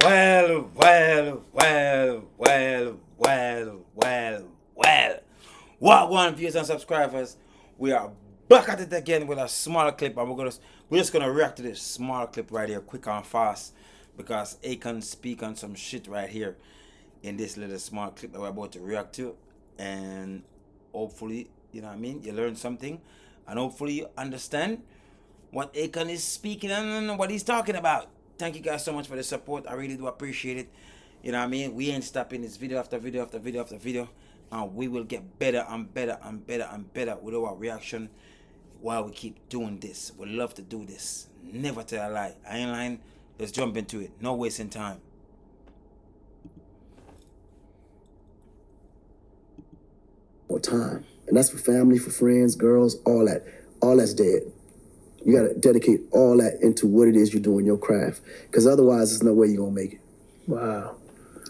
Well, well, well, well, well, well, well. What one viewers and subscribers? We are back at it again with a smaller clip, and we're just gonna react to this small clip right here, quick and fast, because Akon speak on some shit right here in this little small clip that we're about to react to, and hopefully, you know what I mean, you learn something, and hopefully you understand what Akon is speaking and what he's talking about. Thank you guys so much for the support. I really do appreciate it. You know what I mean? We ain't stopping this video after video after video after video. And we will get better and better and better and better with our reaction while we keep doing this. We love to do this. Never tell a lie. I ain't lying. Let's jump into it. No wasting time. More time. And that's for family, for friends, girls, all that. All that's dead. You got to dedicate all that into what it is you're doing, your craft. Because otherwise, there's no way you're going to make it. Wow.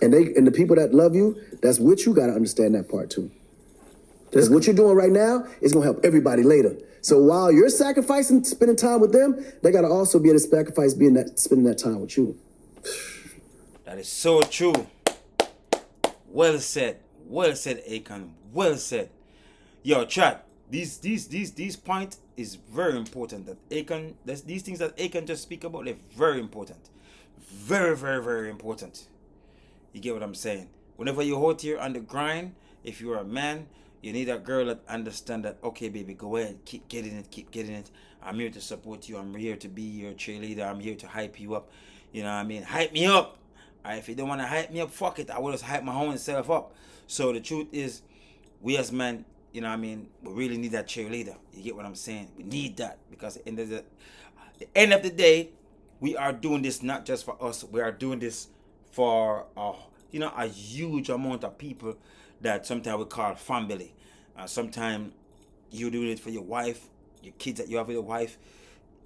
And the people that love you, that's what you got to understand that part too. Because what you're doing right now is going to help everybody later. So while you're sacrificing spending time with them, they got to also be able to sacrifice spending that time with you. That is so true. Well said. Well said, Akon. Well said. Yo, chat. These points is very important. That Akon, these things that Akon just speak about, they're very important. Very, very, very important. You get what I'm saying? Whenever you're out here on the grind, if you're a man, you need a girl that understand that, okay, baby, go ahead, keep getting it, keep getting it. I'm here to support you. I'm here to be your cheerleader. I'm here to hype you up. You know what I mean? Hype me up. If you don't want to hype me up, fuck it. I will just hype my own self up. So the truth is, we as men, you know what I mean, we really need that cheerleader. You get what I'm saying? We need that because at the end of the day, we are doing this not just for us. We are doing this for a huge amount of people that sometimes we call family. Sometimes you're doing it for your wife, your kids that you have with your wife.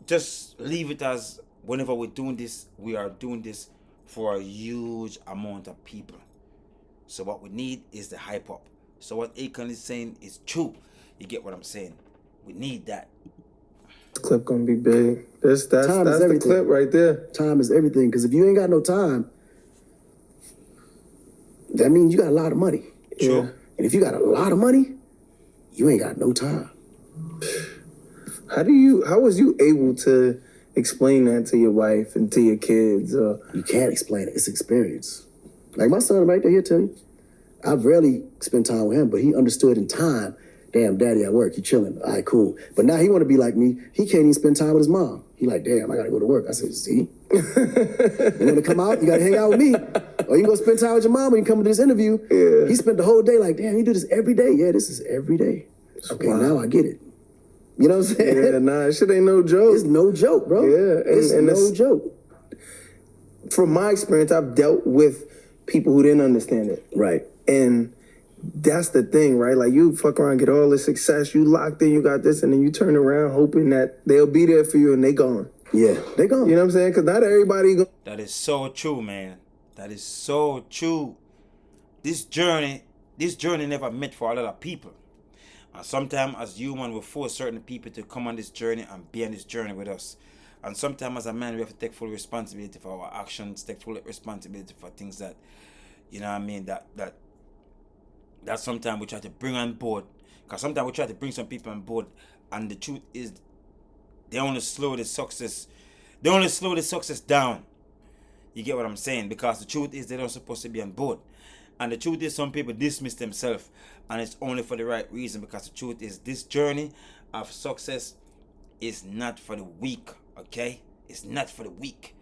Just leave it as whenever we're doing this, we are doing this for a huge amount of people. So what we need is the hype up. So what Akon is saying is true. You get what I'm saying? We need that. The clip gonna be big. That's the clip right there. Time is everything. Because if you ain't got no time, that means you got a lot of money. True. Yeah. And if you got a lot of money, you ain't got no time. How was you able to explain that to your wife and to your kids? You can't explain it. It's experience. Like my son right there, he'll tell you. I've rarely spent time with him, but he understood in time. Damn, daddy at work, he chilling. All right, cool. But now he want to be like me. He can't even spend time with his mom. He like, damn, I got to go to work. I said, see? You want to come out? You got to hang out with me. Or you can go spend time with your mom when you come to this interview. Yeah. He spent the whole day like, damn, you do this every day? Yeah, this is every day. Okay, wow. Now I get it. You know what I'm saying? Yeah, nah, shit ain't no joke. It's no joke, bro. Yeah. It's no joke. From my experience, I've dealt with people who didn't understand it. Right. And that's the thing, right? Like you fuck around, get all this success, you locked in, you got this, and then you turn around hoping that they'll be there for you and they gone. Yeah, they gone. You know what I'm saying? Because not everybody go. That is so true, man. That is so true. This journey never meant for a lot of people. And sometimes as human, we force certain people to come on this journey and be on this journey with us. And sometimes as a man, we have to take full responsibility for our actions, take full responsibility for things that, you know what I mean, that sometimes we try to bring on board. Because sometimes we try to bring some people on board, and the truth is they only slow the success down. You get what I'm saying? Because the truth is they're not supposed to be on board. And the truth is some people dismiss themselves, and it's only for the right reason. Because the truth is this journey of success is not for the weak, okay? It's not for the weak.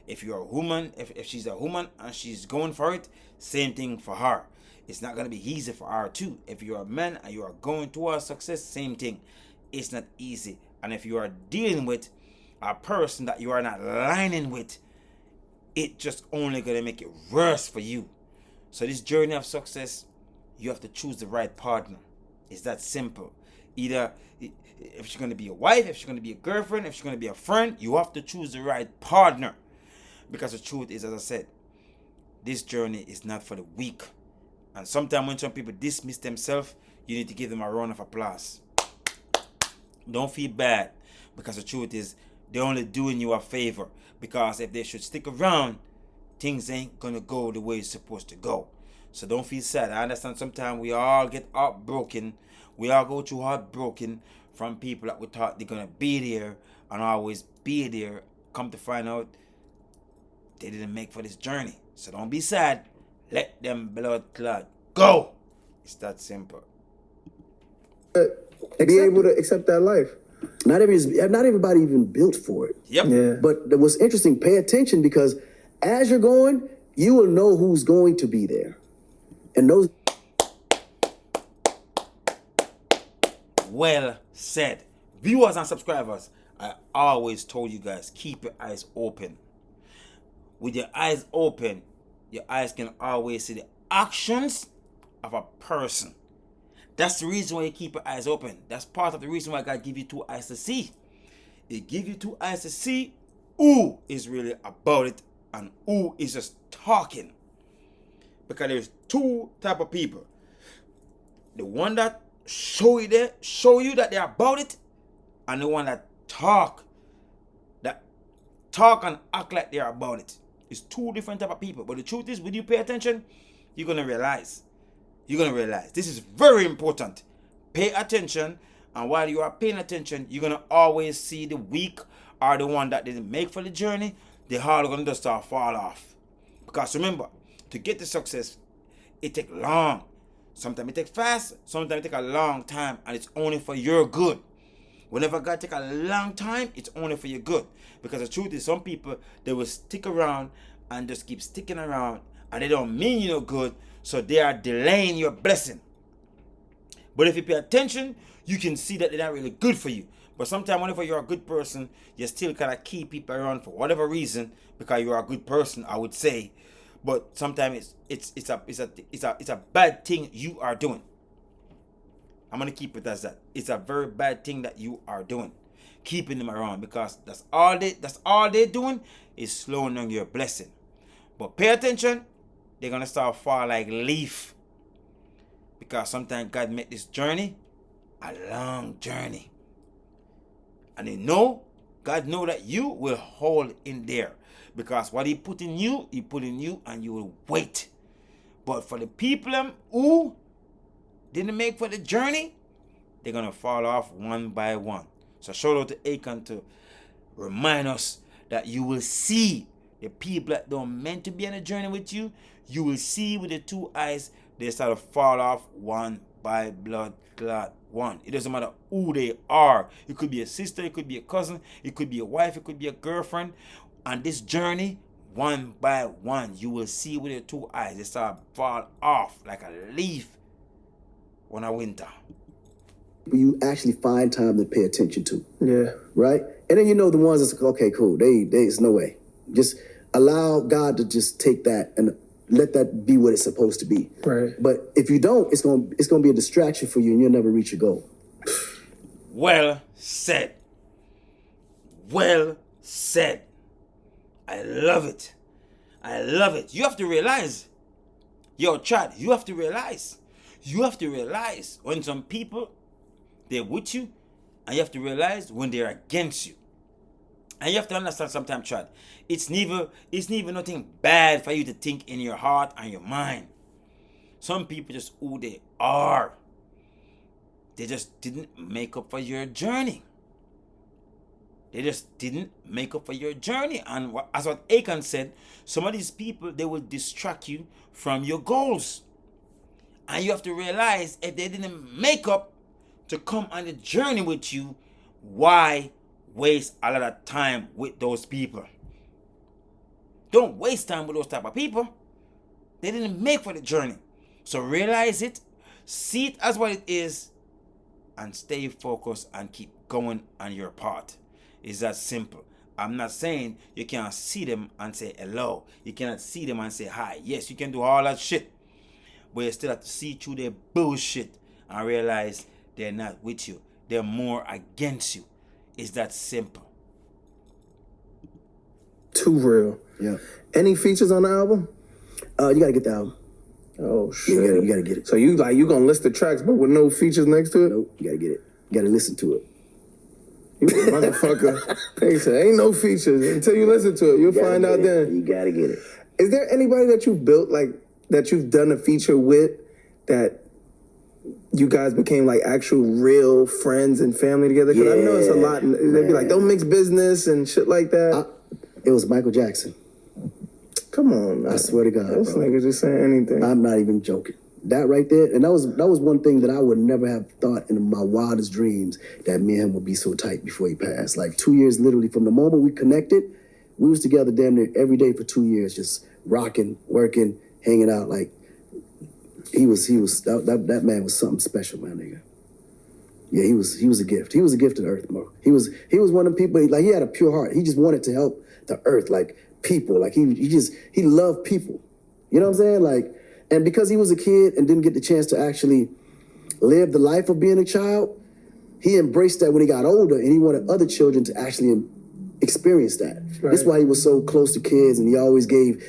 If you're a woman, if she's a woman and she's going for it, same thing for her. It's not going to be easy for her too. If you're a man and you are going towards success, same thing. It's not easy. And if you are dealing with a person that you are not aligning with, it just only going to make it worse for you. So this journey of success, you have to choose the right partner. It's that simple. Either if she's going to be a wife, if she's going to be a girlfriend, if she's going to be a friend, you have to choose the right partner. Because the truth is, as I said, this journey is not for the weak. And sometimes when some people dismiss themselves, you need to give them a round of applause. Don't feel bad, because the truth is, they're only doing you a favor. Because if they should stick around, things ain't gonna go the way it's supposed to go. So don't feel sad. I understand sometimes we all get heartbroken. We all go through heartbroken from people that we thought they're gonna be there and always be there. Come to find out they didn't make for this journey. So don't be sad. Let them blood clot go. It's that simple. Be able to accept that life. Not everybody even built for it. Yep. Yeah. But what's interesting, pay attention, because as you're going, you will know who's going to be there. And those... Well said. Viewers and subscribers, I always told you guys, keep your eyes open. With your eyes open, your eyes can always see the actions of a person. That's the reason why you keep your eyes open. That's part of the reason why God give you two eyes to see. He give you two eyes to see who is really about it and who is just talking. Because there's two type of people. The one that show you that they're about it, and the one that talk and act like they're about it. It's two different type of people. But the truth is, when you pay attention, you're gonna realize. This is very important. Pay attention, and while you are paying attention, you're gonna always see the weak or the one that didn't make for the journey. They're all gonna just start fall off. Because remember, to get the success, it take long. Sometimes it take fast, sometimes it take a long time, and it's only for your good. Whenever God take a long time, it's only for your good. Because the truth is, some people, they will stick around and just keep sticking around, and they don't mean you no good, so they are delaying your blessing. But if you pay attention, you can see that they're not really good for you. But sometimes whenever you're a good person, you still kind of keep people around for whatever reason, because you're a good person, I would say. But sometimes it's a bad thing you are doing. I'm gonna keep it as that. It's a very bad thing that you are doing, keeping them around, because that's all they're doing is slowing down your blessing. But pay attention, they're gonna start fall like leaf, because sometimes God make this journey a long journey, and God know that you will hold in there, because what He put in you, and you will wait. But for the people who didn't make for the journey, they're gonna fall off one by one. So shout out to Akon to remind us that you will see the people that don't meant to be on a journey with you. You will see with the two eyes, they start to fall off one by blood clot one. It doesn't matter who they are. It could be a sister, it could be a cousin, it could be a wife, it could be a girlfriend. On this journey, one by one, you will see with your two eyes, they start to fall off like a leaf on a winter. You actually find time to pay attention to. Yeah. Right? And then you know the ones that's okay, cool. There's no way. Just allow God to just take that and let that be what it's supposed to be. Right. But if you don't, it's gonna be a distraction for you, and you'll never reach your goal. Well said. Well said. I love it. You have to realize, Chad, you have to realize when some people, they're with you, and you have to realize when they're against you. And you have to understand sometimes, Chad, it's never nothing bad for you to think in your heart and your mind. Some people just who they are. They just didn't make up for your journey. And as what Akon said, some of these people, they will distract you from your goals. And you have to realize, if they didn't make up to come on the journey with you, why waste a lot of time with those people? Don't waste time with those type of people. They didn't make for the journey. So realize it, see it as what it is, and stay focused and keep going on your part. It's that simple. I'm not saying you can't see them and say hello. You cannot see them and say hi. Yes, you can do all that shit. But you still have to see through their bullshit and realize they're not with you. They're more against you. It's that simple. Too real. Yeah. Any features on the album? You gotta get the album. Oh shit. Yeah, you gotta get it. So you gonna list the tracks but with no features next to it? Nope, you gotta get it. You gotta listen to it. You motherfucker. They say ain't no features until you listen to it. You'll find out then. You gotta get it. Is there anybody that you've built, like, that you've done a feature with that you guys became, like, actual real friends and family together? Because I know it's a lot. They'd be like, don't mix business and shit like that. It was Michael Jackson. Come on, man. I swear to God, This bro. nigga just saying anything. I'm not even joking. That right there, and that was one thing that I would never have thought in my wildest dreams, that me and him would be so tight before he passed. Like 2 years, literally, from the moment we connected, we was together damn near every day for 2 years, just rocking, working, hanging out. Like that man was something special, man, nigga. Yeah, he was a gift. He was a gift to the earth, bro. He was one of the people, like, he had a pure heart. He just wanted to help the earth, like people. Like he loved people. You know what I'm saying? Like, and because he was a kid and didn't get the chance to actually live the life of being a child, he embraced that when he got older, and he wanted other children to actually experience that. Right. That's why he was so close to kids, and he always gave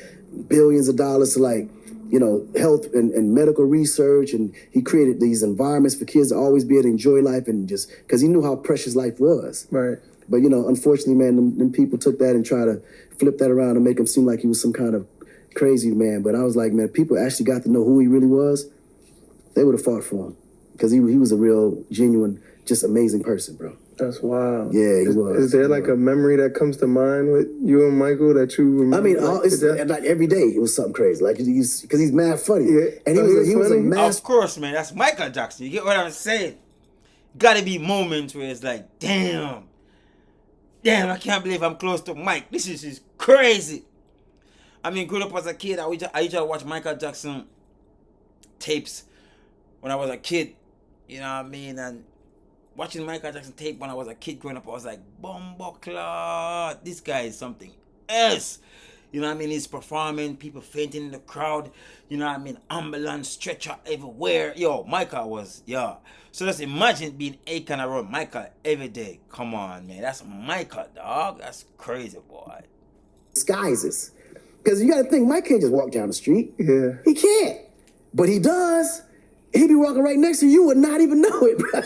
billions of dollars to, like, you know, health and medical research, and he created these environments for kids to always be able to enjoy life, and just because he knew how precious life was. Right. But, you know, unfortunately, man, them people took that and tried to flip that around and make him seem like he was some kind of crazy man. But I was like, man, people actually got to know who he really was, they would have fought for him, because he was a real, genuine, just amazing person, bro. That's wild. Yeah, he was. Is there like a memory that comes to mind with you and Michael that you remember? I mean, it's that? like every day it was something crazy. Like, because he's mad funny. Yeah. And he was a master. Of course, man. That's Michael Jackson. You get what I'm saying? Gotta be moments where it's like, damn, I can't believe I'm close to Mike. This is just crazy. I mean, growing up as a kid, I used to watch Michael Jackson tapes when I was a kid. You know what I mean? And watching Michael Jackson tape when I was a kid growing up, I was like, Bumbleclot, this guy is something else. You know what I mean? He's performing, people fainting in the crowd. You know what I mean? Ambulance, stretcher everywhere. Yo, Michael was, yeah. So just imagine being Akon around Michael every day. Come on, man. That's Michael, dog. That's crazy, boy. Disguises. Because you got to think, Mike can't just walk down the street. Yeah. He can't. But he does. He'd be walking right next to you and not even know it, bro.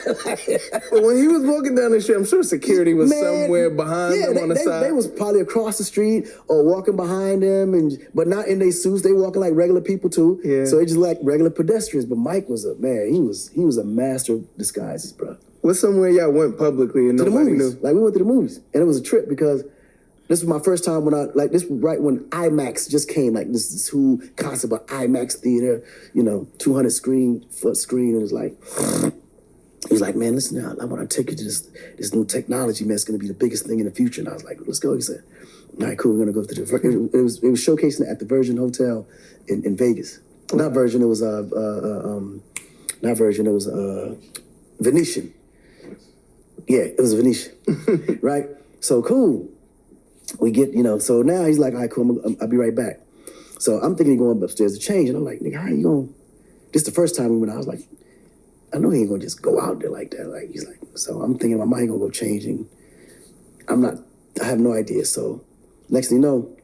But when he was walking down the street, I'm sure security was somewhere behind him on the side. They was probably across the street or walking behind him, but not in their suits. They walking like regular people too. Yeah. So they just like regular pedestrians. But Mike was he was a master of disguises, bro. What's somewhere y'all went publicly and To the nobody movies. knew? Like, we went to the movies. And it was a trip because this was my first time when this was right when IMAX just came, like this whole concept of IMAX theater, 200 foot screen, and it's like, he was like, man, listen now, I want to take you to this new technology, man. It's going to be the biggest thing in the future. And I was like, let's go. He said, all right, cool. We're going to go to it was showcasing at the Virgin Hotel in Vegas. Not Virgin, it was not Virgin, it was Venetian. Yeah, it was Venetian, right? So cool. We get, so now he's like, all right, cool, I'll be right back. So I'm thinking he's going upstairs to change, and I'm like, nigga, how you going? This is the first time we went out. I was like, I know he ain't going to just go out there like that. Like, he's like, so I'm thinking my mind going to go changing. I have no idea. So next thing you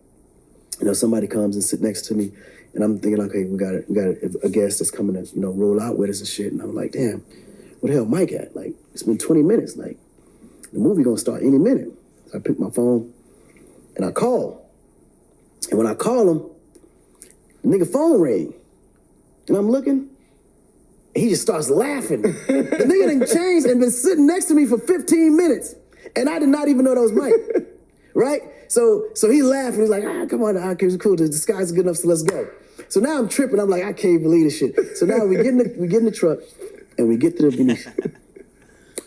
know, somebody comes and sit next to me, and I'm thinking, okay, we got a guest that's coming to, roll out with us and shit. And I'm like, damn, where the hell Mike at? Like, it's been 20 minutes. Like, the movie going to start any minute. So I pick my phone. And I call. And when I call him, the nigga phone ring. And I'm looking, and he just starts laughing. The nigga done changed and been sitting next to me for 15 minutes. And I did not even know that was Mike. Right? So he laughed and he's like, come on, it's cool. The disguise is good enough, so let's go. So now I'm tripping. I'm like, I can't believe this shit. So now we get in the truck and we get to the Venetian.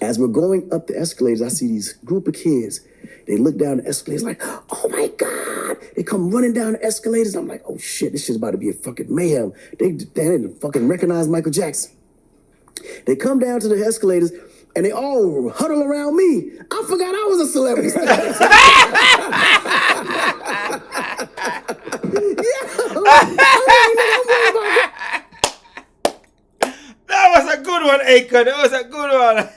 As we're going up the escalators, I see these group of kids. They look down the escalators like, oh my God. They come running down the escalators. I'm like, oh shit, this shit's about to be a fucking mayhem. They didn't fucking recognize Michael Jackson. They come down to the escalators and they all huddle around me. I forgot I was a celebrity. That was a good one, Akon. That was a good one.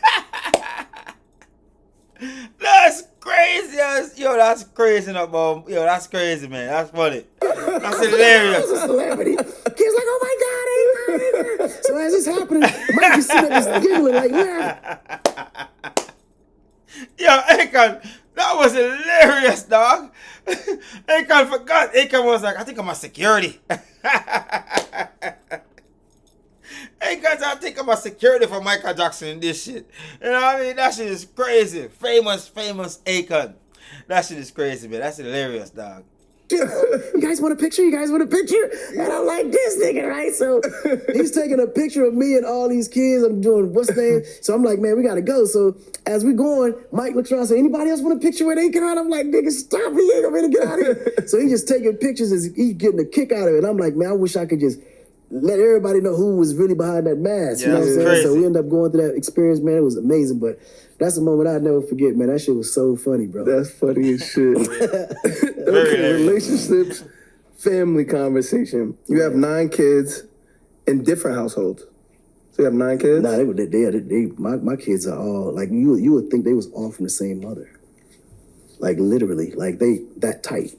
That's crazy. That's crazy, that's crazy, man. That's funny. That's hilarious. I was a celebrity. Kids like, oh my God, Akon. So as it's happening, Mike is sitting there just giggling like, yeah. Yo, Akon, That was hilarious, dog. Akon forgot. Akon was like, I think I'm a security. Akon, I think I'm a security for Michael Jackson and this shit. You know what I mean? That shit is crazy. Famous Akon. That shit is crazy, man. That's hilarious, dog. You guys want a picture? You guys want a picture? And I'm like, this nigga, right? So he's taking a picture of me and all these kids. I'm doing what's name. So I'm like, man, we gotta go. So as we going, Mike looks around and says, anybody else want a picture with Akon? I'm like, nigga, stop me. I'm gonna get out of here. So he's just taking pictures and he's getting a kick out of it. And I'm like, man, I wish I could just let everybody know who was really behind that mask. Yeah, you know what I'm saying? crazy. So we ended up going through that experience, man. It was amazing. But that's a moment I'd never forget, man. That shit was so funny, bro. That's funny as shit. Okay, relationships, family conversation. You have 9 kids in different households. So you have 9 kids? Nah, my kids are all, like, you would think they was all from the same mother. Like, literally. Like, they that tight.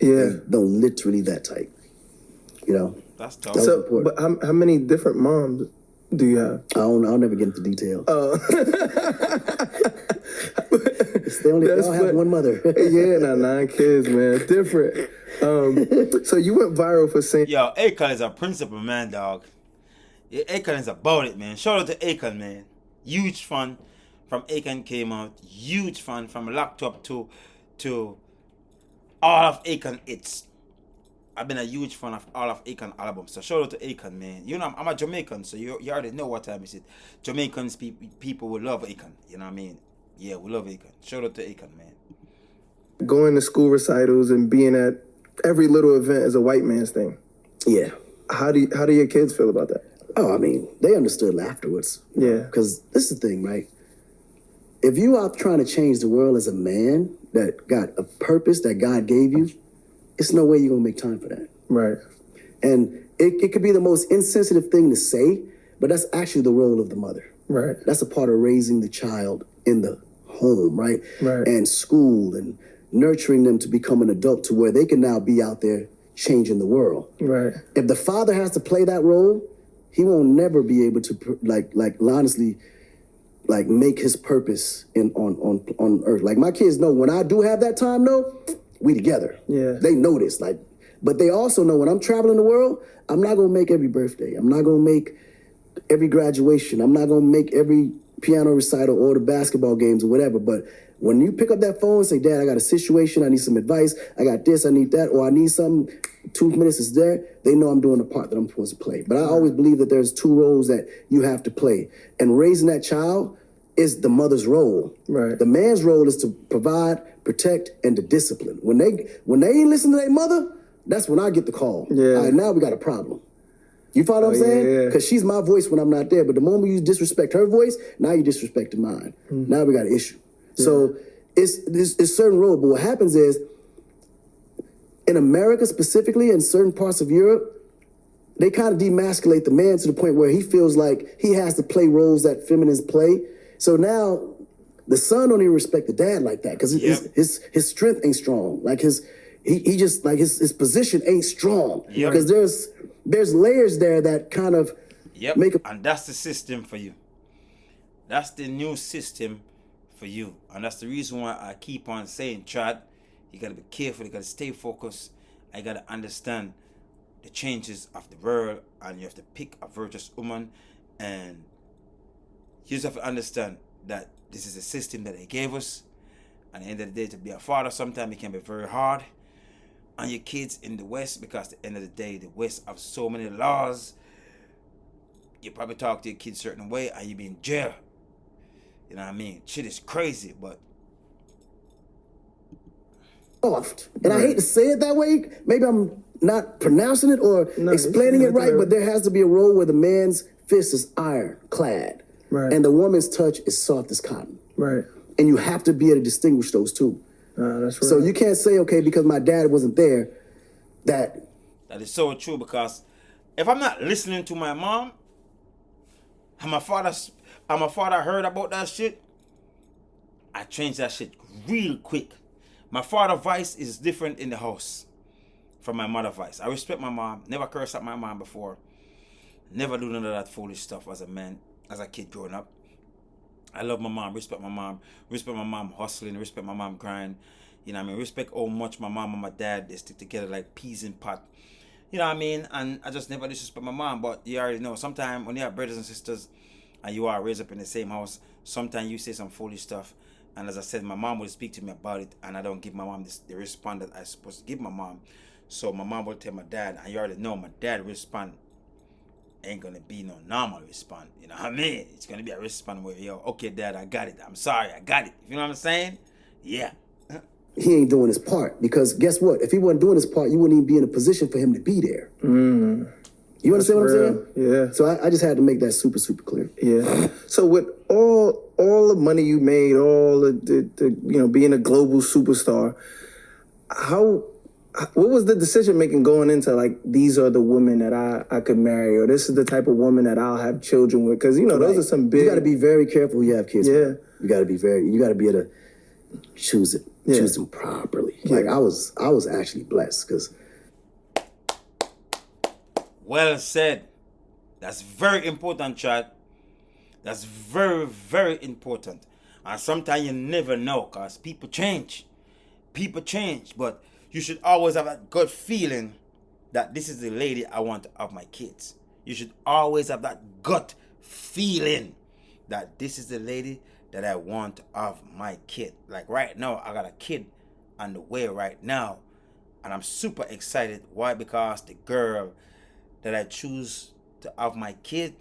Yeah. No, literally that tight. You know? That's tough. That was So, important. but how many different moms do you have? I'll never get into detail. Oh. They only That's all have fun. one mother. Yeah, 9 kids, man. Different. So you went viral for saying... Yo, Akon is a principal man, dog. Yeah, Akon is about it, man. Shout out to Akon, man. Huge fan from Akon came out. Huge fan from Locked Up to all of Akon hits. I've been a huge fan of all of Akon albums. So shout out to Akon, man. You know, I'm a Jamaican, so you already know what time is it. Jamaicans, people will love Akon. You know what I mean? Yeah, we love Akon. Shout out to Akon, man. Going to school recitals and being at every little event is a white man's thing. Yeah. How do your kids feel about that? Oh, I mean, they understood afterwards. Yeah. Because this is the thing, right? If you are trying to change the world as a man that got a purpose that God gave you, it's no way you're going to make time for that. Right. And it could be the most insensitive thing to say, but that's actually the role of the mother. Right. That's a part of raising the child in the home, right? Right. And school and nurturing them to become an adult to where they can now be out there changing the world. Right. If the father has to play that role, he won't never be able to honestly make his purpose on earth. Like my kids know when I do have that time, though, we together. Yeah. They know this, but they also know when I'm traveling the world, I'm not gonna make every birthday. I'm not gonna make every graduation. I'm not gonna make every piano recital or the basketball games or whatever. But when you pick up that phone and say, Dad, I got a situation, I need some advice, I got this, I need that, or I need something, 2 minutes is there, they know I'm doing the part that I'm supposed to play. But I always believe that there's 2 roles that you have to play. And raising that child is the mother's role. Right. The man's role is to provide, protect, and to discipline. When they ain't listen to their mother, that's when I get the call. Yeah. All right, now we got a problem. You follow what I'm saying? Yeah. Because she's my voice when I'm not there. But the moment you disrespect her voice, now you disrespecting mine. Now we got an issue. So it's certain role. But what happens is, in America specifically, in certain parts of Europe, they kind of demasculate the man to the point where he feels like he has to play roles that feminists play. So now the son don't even respect the dad like that because his strength ain't strong. Like his position ain't strong because there's layers there that kind of make a, and that's the system for you. That's the new system for you, and that's the reason why I keep on saying, Chad, you gotta be careful, you gotta stay focused, I gotta understand the changes of the world, and you have to pick a virtuous woman, and you just have to understand that this is a system that they gave us. At the end of the day, to be a father sometimes it can be very hard on your kids in the West, because at the end of the day, the West have so many laws. You probably talk to your kids a certain way and you be in jail. You know what I mean? Shit is crazy, but soft. And I hate to say it that way. Maybe I'm not pronouncing it or explaining it right, but there has to be a role where the man's fist is ironclad. Right. And the woman's touch is soft as cotton. Right. And you have to be able to distinguish those two. That's right. So you can't say, okay, because my dad wasn't there, that is so true, because if I'm not listening to my mom, and my father heard about that shit, I change that shit real quick. My father's voice is different in the house from my mother's voice. I respect my mom, never cursed at my mom before, never do none of that foolish stuff as a man, as a kid growing up. I love my mom, respect my mom hustling, respect my mom grind. You know what I mean? Respect how much my mom and my dad, they stick together like peas in pot. You know what I mean? And I just never disrespect my mom, but you already know, sometimes when you have brothers and sisters and you are raised up in the same house, sometimes you say some foolish stuff. And as I said, my mom will speak to me about it, and I don't give my mom the response that I supposed to give my mom. So my mom will tell my dad, and you already know my dad respond ain't gonna be no normal response. You know what I mean? It's gonna be a response where, yo, okay, dad, I got it. I'm sorry, I got it. You know what I'm saying? Yeah. He ain't doing his part, because guess what? If he wasn't doing his part, you wouldn't even be in a position for him to be there. You understand what I'm saying? Yeah. So I just had to make that super, super clear. Yeah. So with all the money you made, all the being a global superstar, what was the decision making going into like, these are the women that I could marry, or this is the type of woman that I'll have children with? Because those are some big. You got to be very careful who you have kids with. You got to be able to choose them properly. Yeah. Like I was actually blessed because. Well said. That's very important, Chad. That's very, very important. And sometimes you never know, because people change. People change. But you should always have that gut feeling that this is the lady I want to have my kids. You should always have that gut feeling that this is the lady that I want to have my kid. Like right now, I got a kid on the way right now. And I'm super excited. Why? Because the girl that I choose to have my kid,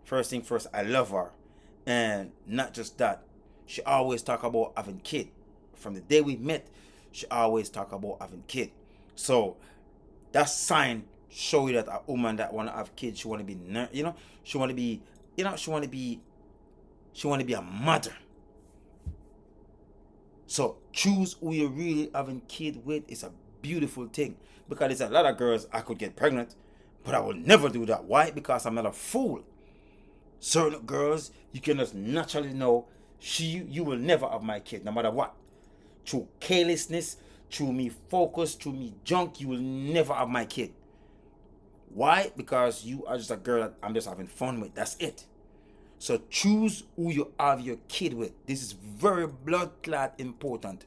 first thing first, I love her. And not just that, she always talk about having kid. From the day we met, she always talk about having kid. So that sign show you that a woman that want to have kids, she want to be, she want to be, she want to be a mother. So choose who you really having kid with. It's a beautiful thing, because there's a lot of girls I could get pregnant, but I will never do that. Why? Because I'm not a fool. Certain girls, you can just naturally know, you will never have my kid, no matter what. Through carelessness, through me focus, through me junk, you will never have my kid. Why? Because you are just a girl that I'm just having fun with. That's it. So choose who you have your kid with. This is very blood clot important.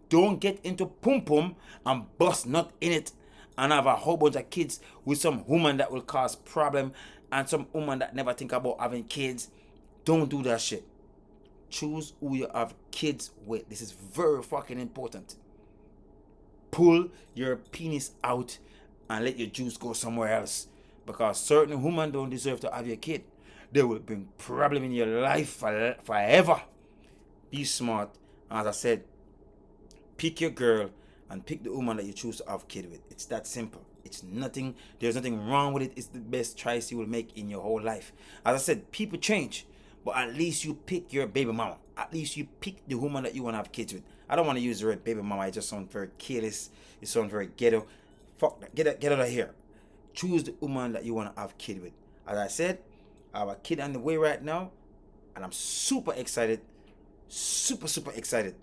Don't get into pum pum and bust nut in it and have a whole bunch of kids with some woman that will cause problem and some woman that never think about having kids. Don't do that shit. Choose who you have kids with. This is very fucking important. Pull your penis out and let your juice go somewhere else, because certain women don't deserve to have your kid. They will bring problem in your life forever. Be smart. As I said, pick your girl and pick the woman that you choose to have kid with. It's that simple. There's nothing wrong with it. It's the best choice you will make in your whole life. As I said, people change, but at least you pick your baby mama. At least you pick the woman that you want to have kids with. I don't want to use the word baby mama. It just sounds very careless. It sounds very ghetto. Fuck that. Get out of here. Choose the woman that you want to have kid with. As I said, I have a kid on the way right now, and I'm super excited, super excited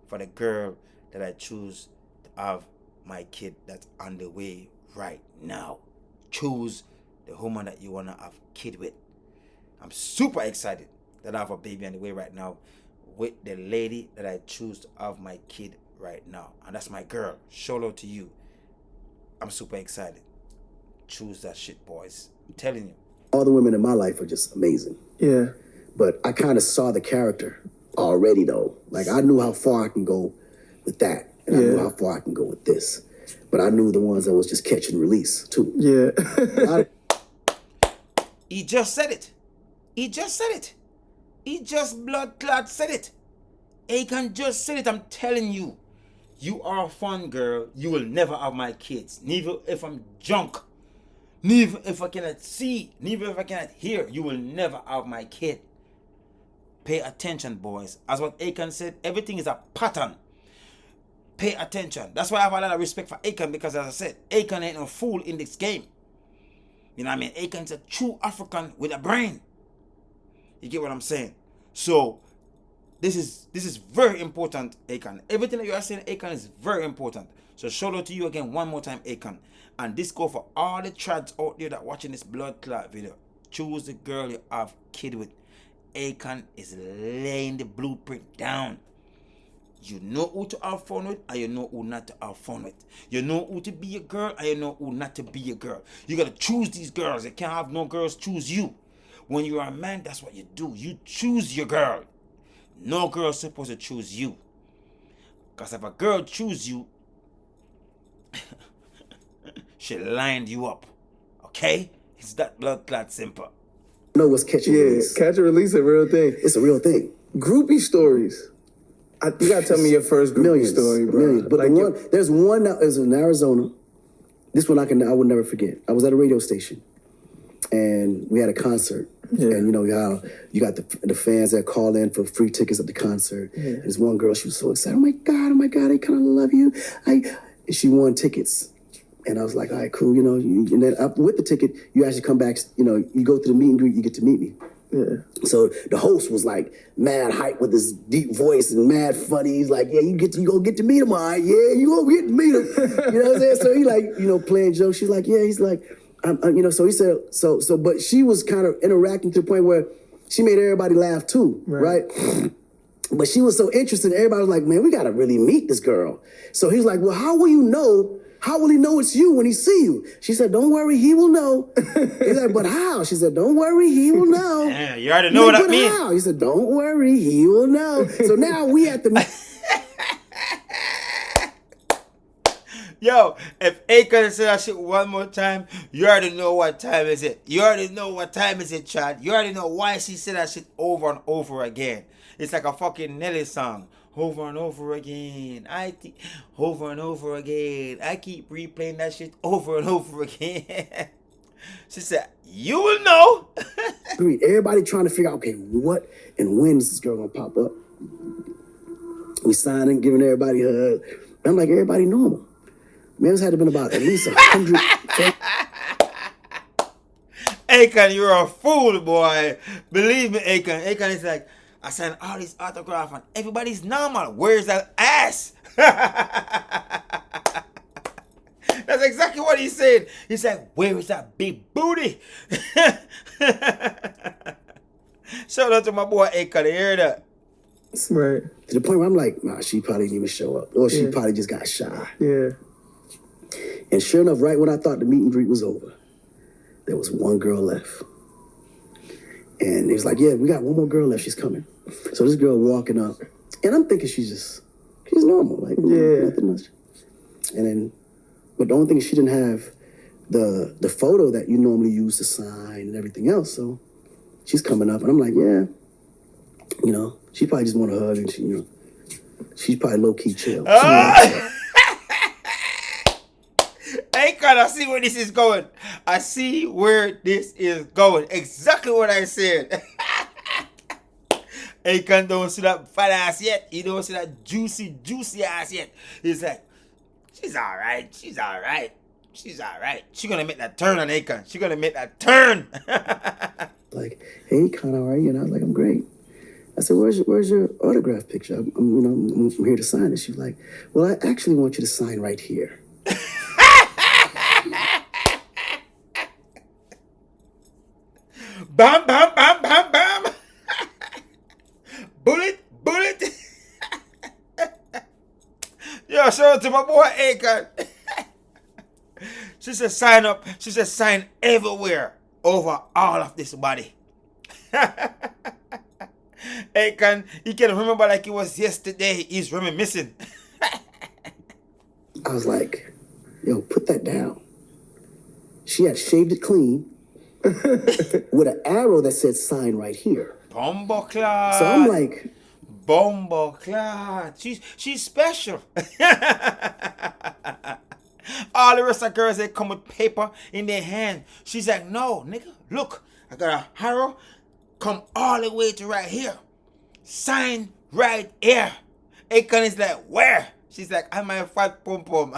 for the girl that I choose to have my kid that's on the way right now. Choose the woman that you want to have kid with. I'm super excited that I have a baby on the way right now with the lady that I choose to have my kid right now. And that's my girl. Shout out to you. I'm super excited. Choose that shit, boys. I'm telling you. All the women in my life are just amazing. Yeah. But I kind of saw the character already, though. Like, I knew how far I can go with that. And I knew how far I can go with this. But I knew the ones that was just catch and release, too. Yeah. He just said it. He just said it. He just blood clot said it. Akon just said it. I'm telling you. You are a fun girl. You will never have my kids. Neither if I'm drunk. Neither if I cannot see. Neither if I cannot hear. You will never have my kid. Pay attention, boys. As what Akon said, everything is a pattern. Pay attention. That's why I have a lot of respect for Akon, because as I said, Akon ain't no fool in this game. You know what I mean? Akon's a true African with a brain. You get what I'm saying? So, this is very important, Akon. Everything that you are saying, Akon, is very important. So shout out to you again one more time, Akon. And this go for all the trads out there that watching this blood clot video. Choose the girl you have kid with. Akon is laying the blueprint down. You know who to have fun with, and you know who not to have fun with. You know who to be a girl, and you know who not to be a girl. You gotta choose these girls. You can't have no girls choose you. When you're a man, that's what you do. You choose your girl. No girl's supposed to choose you. Because if a girl choose you, she lined you up. Okay? It's that blood clot simple. know what's catch and release. Catch and release a real thing. It's a real thing. Groupie stories. You gotta tell me your first groupie story, bro. Millions. But Like there's one that is in Arizona. This one I would never forget. I was at a radio station, and we had a concert. Yeah. And you know how you got the fans that call in for free tickets at the concert. Yeah. And this one girl, she was so excited. Oh my God, I kind of love you. And she won tickets. And I was like, all right, cool. You know, and then with the ticket, you actually come back. You know, you go to the meet and greet, you get to meet me. Yeah. So the host was like mad hype with his deep voice and mad funny. He's like, yeah, you gonna get to meet him, all right? Yeah, you gonna get to meet him. You know what I'm saying? So he like, you know, playing jokes. She's like, yeah. He's like, you know. So he said, so. But she was kind of interacting to the point where she made everybody laugh too, right? But she was so interested. Everybody was like, man, we gotta really meet this girl. So he's like, well, how will you know? How will he know it's you when he see you? She said, don't worry, he will know. He's like, but how? She said, don't worry, he will know. Yeah, you already know what I mean. How? He said, don't worry, he will know. So now we at the... Yo, if Akon said that shit one more time, you already know what time is it. You already know what time is it, Chad. You already know why she said that shit over and over again. It's like a fucking Nelly song. Over and over again. Over and over again. I keep replaying that shit over and over again. She said, you will know. Everybody trying to figure out, okay, what and when is this girl gonna pop up? We signing, giving everybody a hug. I'm like, everybody normal. Man, this had to been about at least 100. Akon, you're a fool, boy. Believe me, Akon. Akon is like, I signed all these autographs and everybody's normal. Where's that ass? That's exactly what he said. He said, where is that big booty? Shout out to my boy Akon. You hear that? Right. To the point where I'm like, nah, she probably didn't even show up. Or she probably just got shy. Yeah. And sure enough, right when I thought the meet and greet was over, there was one girl left. And he was like, yeah, we got one more girl left. She's coming. So this girl walking up, and I'm thinking she's normal, like nothing much. And then, but the only thing is she didn't have the photo that you normally use to sign and everything else. So she's coming up, and I'm like, yeah, you know, she probably just want a hug, and she, you know, she's probably low key chill. Akon, I see where this is going. I see where this is going. Exactly what I said. Akon don't see that fat ass yet. He don't see that juicy ass yet. He's like, she's alright. She's alright. She's alright. She's gonna make that turn on Akon. She's gonna make that turn. Like, hey, Con, how are you? And I was like, I'm great. I said, where's your autograph picture? I'm here to sign it. She's like, well, I actually want you to sign right here. Bam, bam, bam, bam, bam. Bullet. Yo, shout out to my boy Akon. She said sign up. She said sign everywhere over all of this body. Akon, he can remember like it was yesterday. He's reminiscing. I was like, yo, put that down. She had shaved it clean with an arrow that said sign right here. Bumbleclad. So I'm like, Bumbleclad. She's special. All the rest of the girls, they come with paper in their hand. She's like, no, nigga, look, I got a arrow. Come all the way to right here. Sign right here. Akon is like, where? She's like, I'm my fat pom pom.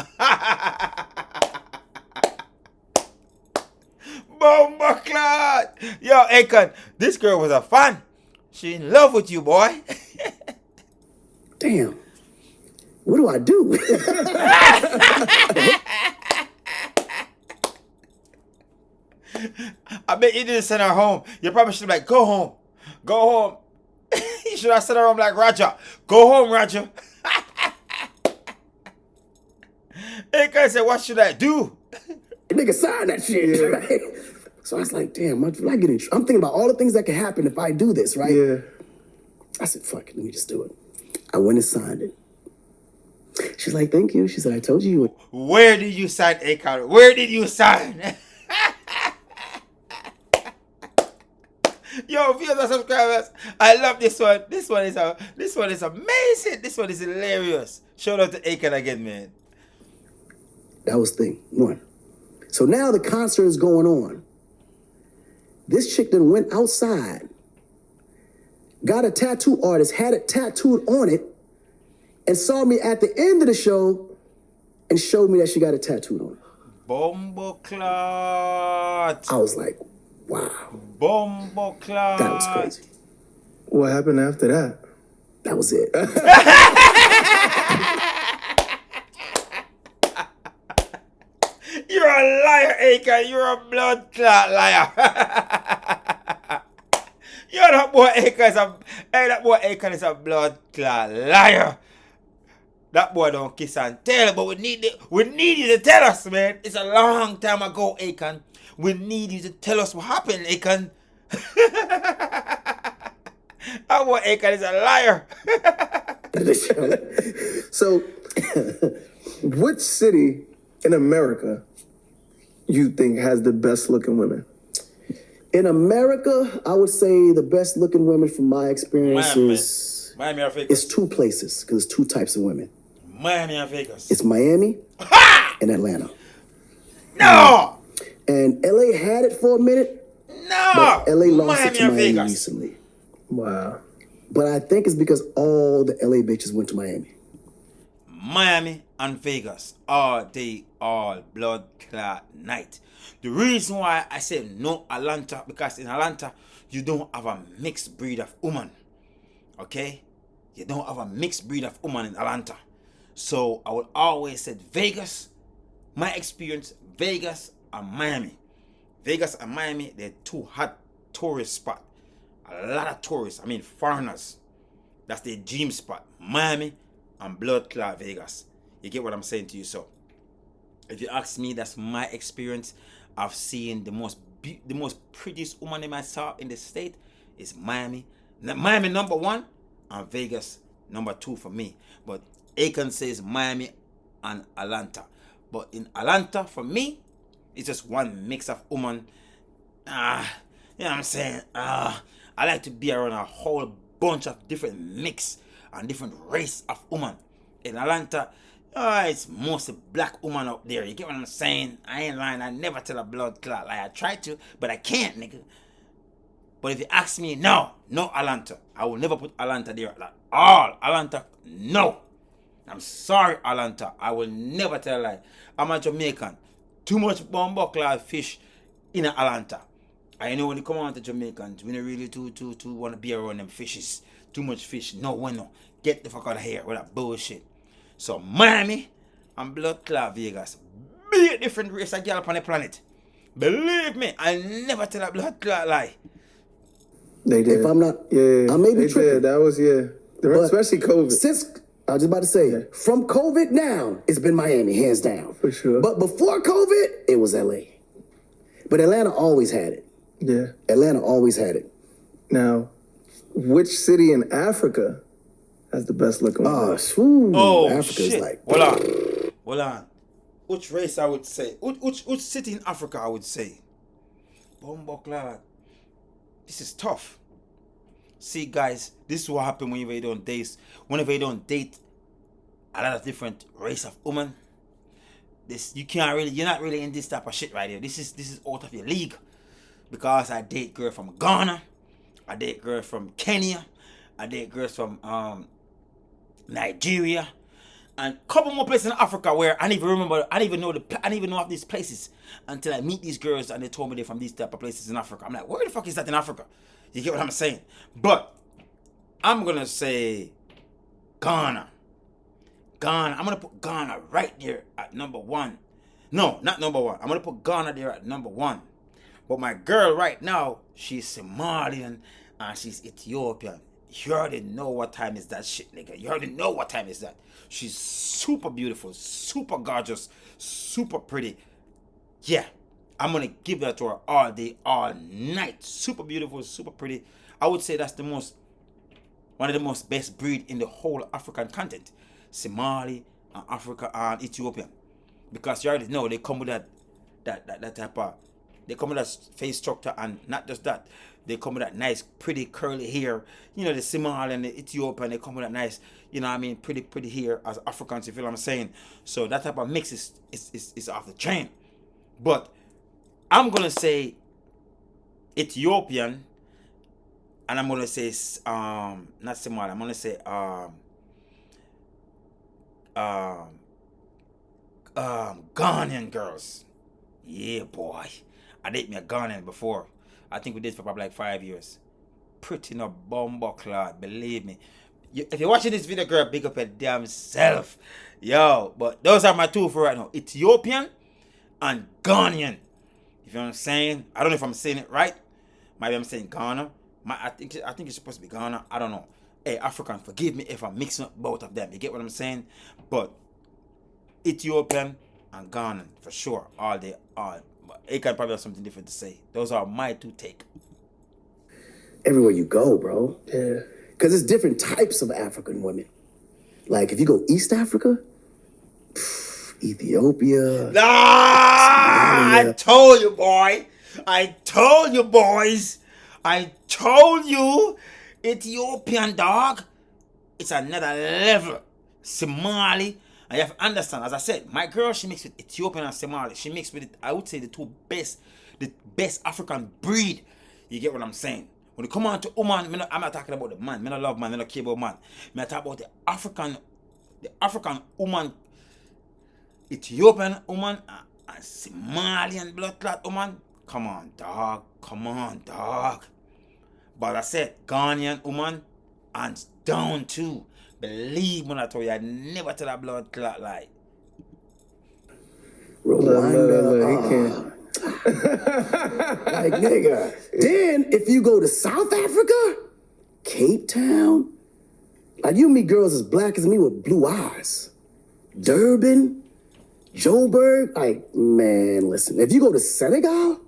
Bumbleclad. Yo, Akon, this girl was a fan. She in love with you, boy. damn, what do I do? I bet you didn't send her home. You probably should be like, go home. Go home. You should have said around like Roger. Go home, Roger. Akon said, what should I do? Nigga, sign that shit, right? So I was like, damn, I'm thinking about all the things that could happen if I do this, right? Yeah. I said, fuck it, let me just do it. I went and signed it. She's like, thank you. She said, I told you would. Where did you sign, Akon? Where did you sign? Yo, viewers and subscribers, I love this one. This one is amazing. This one is hilarious. Shout out to Akon again, man. That was thing one. So now the concert is going on. This chick then went outside, got a tattoo artist, had it tattooed on it, and saw me at the end of the show and showed me that she got it tattooed on it. Bumbleclot. I was like, wow. Bumbleclot. That was crazy. What happened after that? That was it. You're a liar, Akon. You're a blood clot liar. You're that boy Akon is a blood clot liar. That boy don't kiss and tell, but we need you to tell us, man. It's a long time ago, Akon. We need you to tell us what happened, Akon. That boy Akon is a liar. So, which city in America you think has the best looking women? In America, I would say the best looking women from my experience is Miami or Vegas? it's two places, because it's two types of women. Miami and Vegas. It's Miami and Atlanta. No! And LA had it for a minute, No! but LA lost Miami it to and Miami Vegas. recently. Wow. But I think it's because all the LA bitches went to Miami. Miami and Vegas all day, all blood clot night. The reason why I said no Atlanta, because in Atlanta you don't have a mixed breed of woman. Okay? You don't have a mixed breed of woman in Atlanta. So I would always say Vegas. My experience, Vegas and Miami. Vegas and Miami, they're two hot tourist spots. A lot of tourists, foreigners. That's their dream spot. Miami and blood clot Vegas. You get what I'm saying to you? So if you ask me, that's my experience of seeing the most prettiest woman I saw in the state is Miami. Miami number one and Vegas number two for me. But Akon says Miami and Atlanta. But in Atlanta, for me, it's just one mix of woman. You know what I'm saying? I like to be around a whole bunch of different mix and different race of woman. In Atlanta, it's mostly black woman up there. You get what I'm saying? I ain't lying. I never tell a blood clot lie. I try to, but I can't, nigga. But if you ask me, no Atlanta. I will never put Atlanta there at all. Atlanta, no. I'm sorry, Atlanta. I will never tell a lie. I'm a Jamaican. Too much bumbuckler fish in Atlanta. I know when you come on to Jamaicans, we don't really too want to be around them fishes. Too much fish. No, we no. Get the fuck out of here with that bullshit. So Miami and blood clot Vegas. Be a different race of girl on the planet. Believe me, I never tell a blood clot lie. They did. If I'm not, Yeah, I may be they tripping. did. That was, But especially COVID. Since, I was just about to say, from COVID down, it's been Miami, hands down. For sure. But before COVID, it was LA. But Atlanta always had it. Yeah. Atlanta always had it. Now, which city in Africa has the best looking women? Africa is shit. like... Hold on. Which race I would say? Which city in Africa I would say? Bumbuckler. This is tough. See, guys, this is what happens whenever you don't date a lot of different race of women. You're not really in this type of shit right here. This is out of your league. Because I date girls from Ghana, I date girls from Kenya, I date girls from Nigeria, and a couple more places in Africa where I didn't even know of these places until I meet these girls and they told me they're from these type of places in Africa. I'm like, where the fuck is that in Africa? You get what I'm saying? But I'm gonna say Ghana. I'm gonna put Ghana right there at number one. No, not number one. I'm gonna put Ghana there at number one. But my girl right now, she's Somalian and she's Ethiopian. You already know what time is that shit, nigga. You already know what time is that. She's super beautiful, super gorgeous, super pretty. Yeah, I'm gonna give that to her all day, all night. Super beautiful, super pretty. I would say that's one of the most best breed in the whole African continent. Somali and Africa and Ethiopian. Because you already know they come with that type of, they come with that face structure, and not just that, they come with that nice pretty curly hair. You know, the Somali and the Ethiopian, they come with that nice, you know what I mean, pretty hair as Africans, you feel what I'm saying? So that type of mix is off the chain. But I'm gonna say Ethiopian, and I'm gonna say not Somali, I'm gonna say Ghanaian girls. Yeah, boy. I dated me a Ghanaian before. I think we did for probably like 5 years. Pretty no bomber clot, believe me. If you're watching this video, girl, big up your damn self. Yo, but those are my two for right now. Ethiopian and Ghanaian. You know what I'm saying? I don't know if I'm saying it right. Maybe I'm saying Ghana. I think it's supposed to be Ghana. I don't know. Hey, African, forgive me if I'm mixing up both of them. You get what I'm saying? But Ethiopian and Ghanaian for sure, all day, all. But Akon probably have something different to say. Those are my two take. Everywhere you go, bro. Yeah. Because there's different types of African women. Like if you go East Africa, Ethiopia. I told you, boy. I told you, boys. I told you, Ethiopian dog. It's another level. Somali. And you have to understand, as I said, my girl, she mixed with Ethiopian and Somali. She mixed with, I would say, the best African breed. You get what I'm saying? When you come on to woman, I'm not talking about the man. I don't love man. I don't care about man. I talk about the African woman, Ethiopian woman, and Somalian blood clot woman. Come on, dog. Come on, dog. But I said, Ghanaian woman, and down too. Believe when I told you, I never tell a blood clot lie. Rwanda. He can't. Like, nigga. Then, if you go to South Africa, Cape Town, like, you meet girls as black as me with blue eyes. Durban, Joburg, like, man, listen. If you go to Senegal,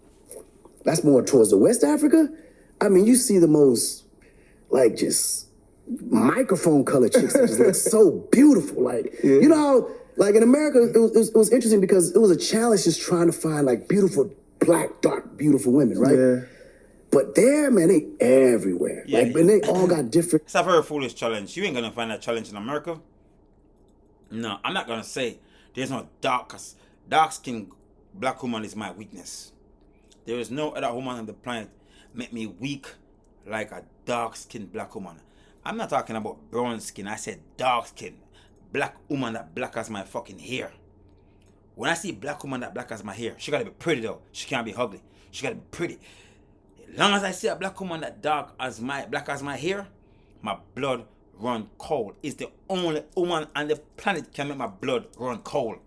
that's more towards the West Africa, I mean, you see the most, like, just microphone color chicks that just look so beautiful. Like, you know how, like, in America, it was interesting because it was a challenge just trying to find, like, beautiful, black, dark, beautiful women, right? Yeah. But there, man, they everywhere. Yeah. Like, and they all got different. It's a very foolish challenge. You ain't gonna find that challenge in America. No, I'm not gonna say there's no dark-skinned black woman is my weakness. There is no other woman on the planet make me weak like a dark-skinned black woman. I'm not talking about brown skin. I said dark skin. Black woman that black as my fucking hair. When I see black woman that black as my hair, she gotta be pretty though. She can't be ugly. She gotta be pretty. As long as I see a black woman that black as my hair, my blood run cold. It's the only woman on the planet can make my blood run cold.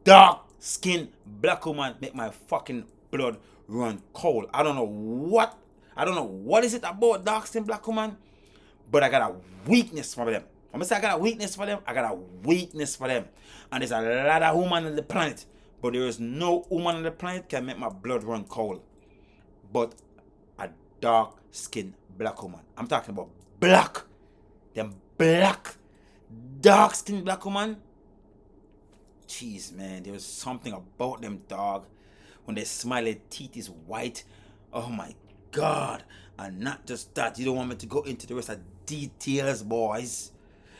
Dark skin black woman make my fucking blood run cold. I don't know what is it about dark skin black woman, but I got a weakness for them. I'm gonna say I got a weakness for them. I got a weakness for them. And there's a lot of women on the planet, but there is no woman on the planet can make my blood run cold. But a dark skinned black woman. I'm talking about black. Them black, dark skinned black woman. Jeez, man, there's something about them, dog. When they smile, their teeth is white. Oh my God. And not just that, you don't want me to go into the rest of details, boys.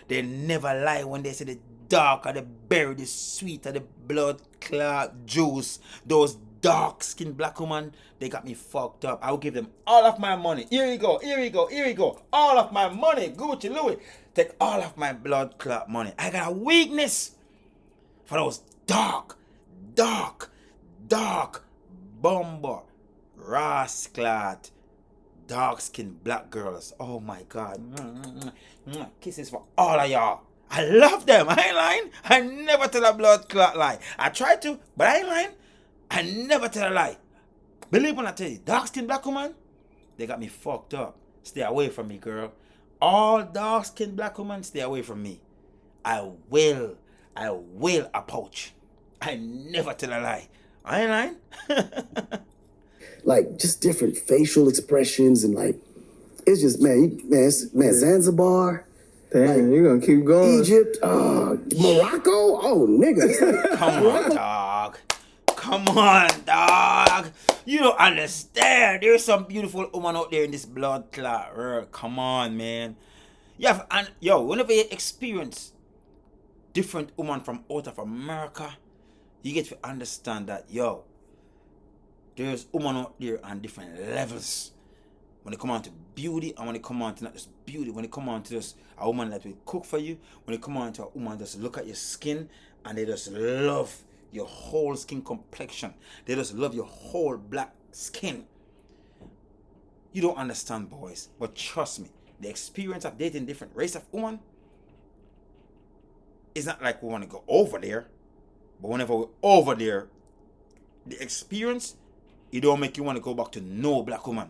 They never lie when they say the dark or the berry, the sweet or the blood clot juice. Those dark skinned black women, they got me fucked up. I'll give them all of my money. Here you go, here you go, here you go. All of my money, Gucci, Louis. Take all of my blood clot money. I got a weakness for those dark, bomber, rasclat, dark-skinned black girls. Oh my God. Kisses for all of y'all. I love them. I ain't lying. I never tell a blood clot lie. I try to, but I ain't lying. I never tell a lie. Believe when I tell you, dark-skinned black woman, They got me fucked up. Stay away from me, girl. All dark-skinned black women, stay away from me. I will approach. I never tell a lie. I ain't lying. Like just different facial expressions and like it's just man, Zanzibar. Damn, like, you're gonna keep going. Egypt, Morocco. Oh, nigga. It's like, Come on, dog. Come on, dog. You don't understand. There's some beautiful woman out there in this blood clot world. Come on, man. Yeah, and yo, whenever you experience different woman from out of America, you get to understand that, yo, there's woman out there on different levels. When it come on to beauty, and when it come on to not just beauty, when it come on to just a woman that will cook for you, when it come on to a woman just look at your skin and they just love your whole skin complexion. They just love your whole black skin. You don't understand, boys, but trust me, the experience of dating different race of woman is not like we want to go over there, but whenever we're over there, the experience, it don't make you want to go back to no black woman.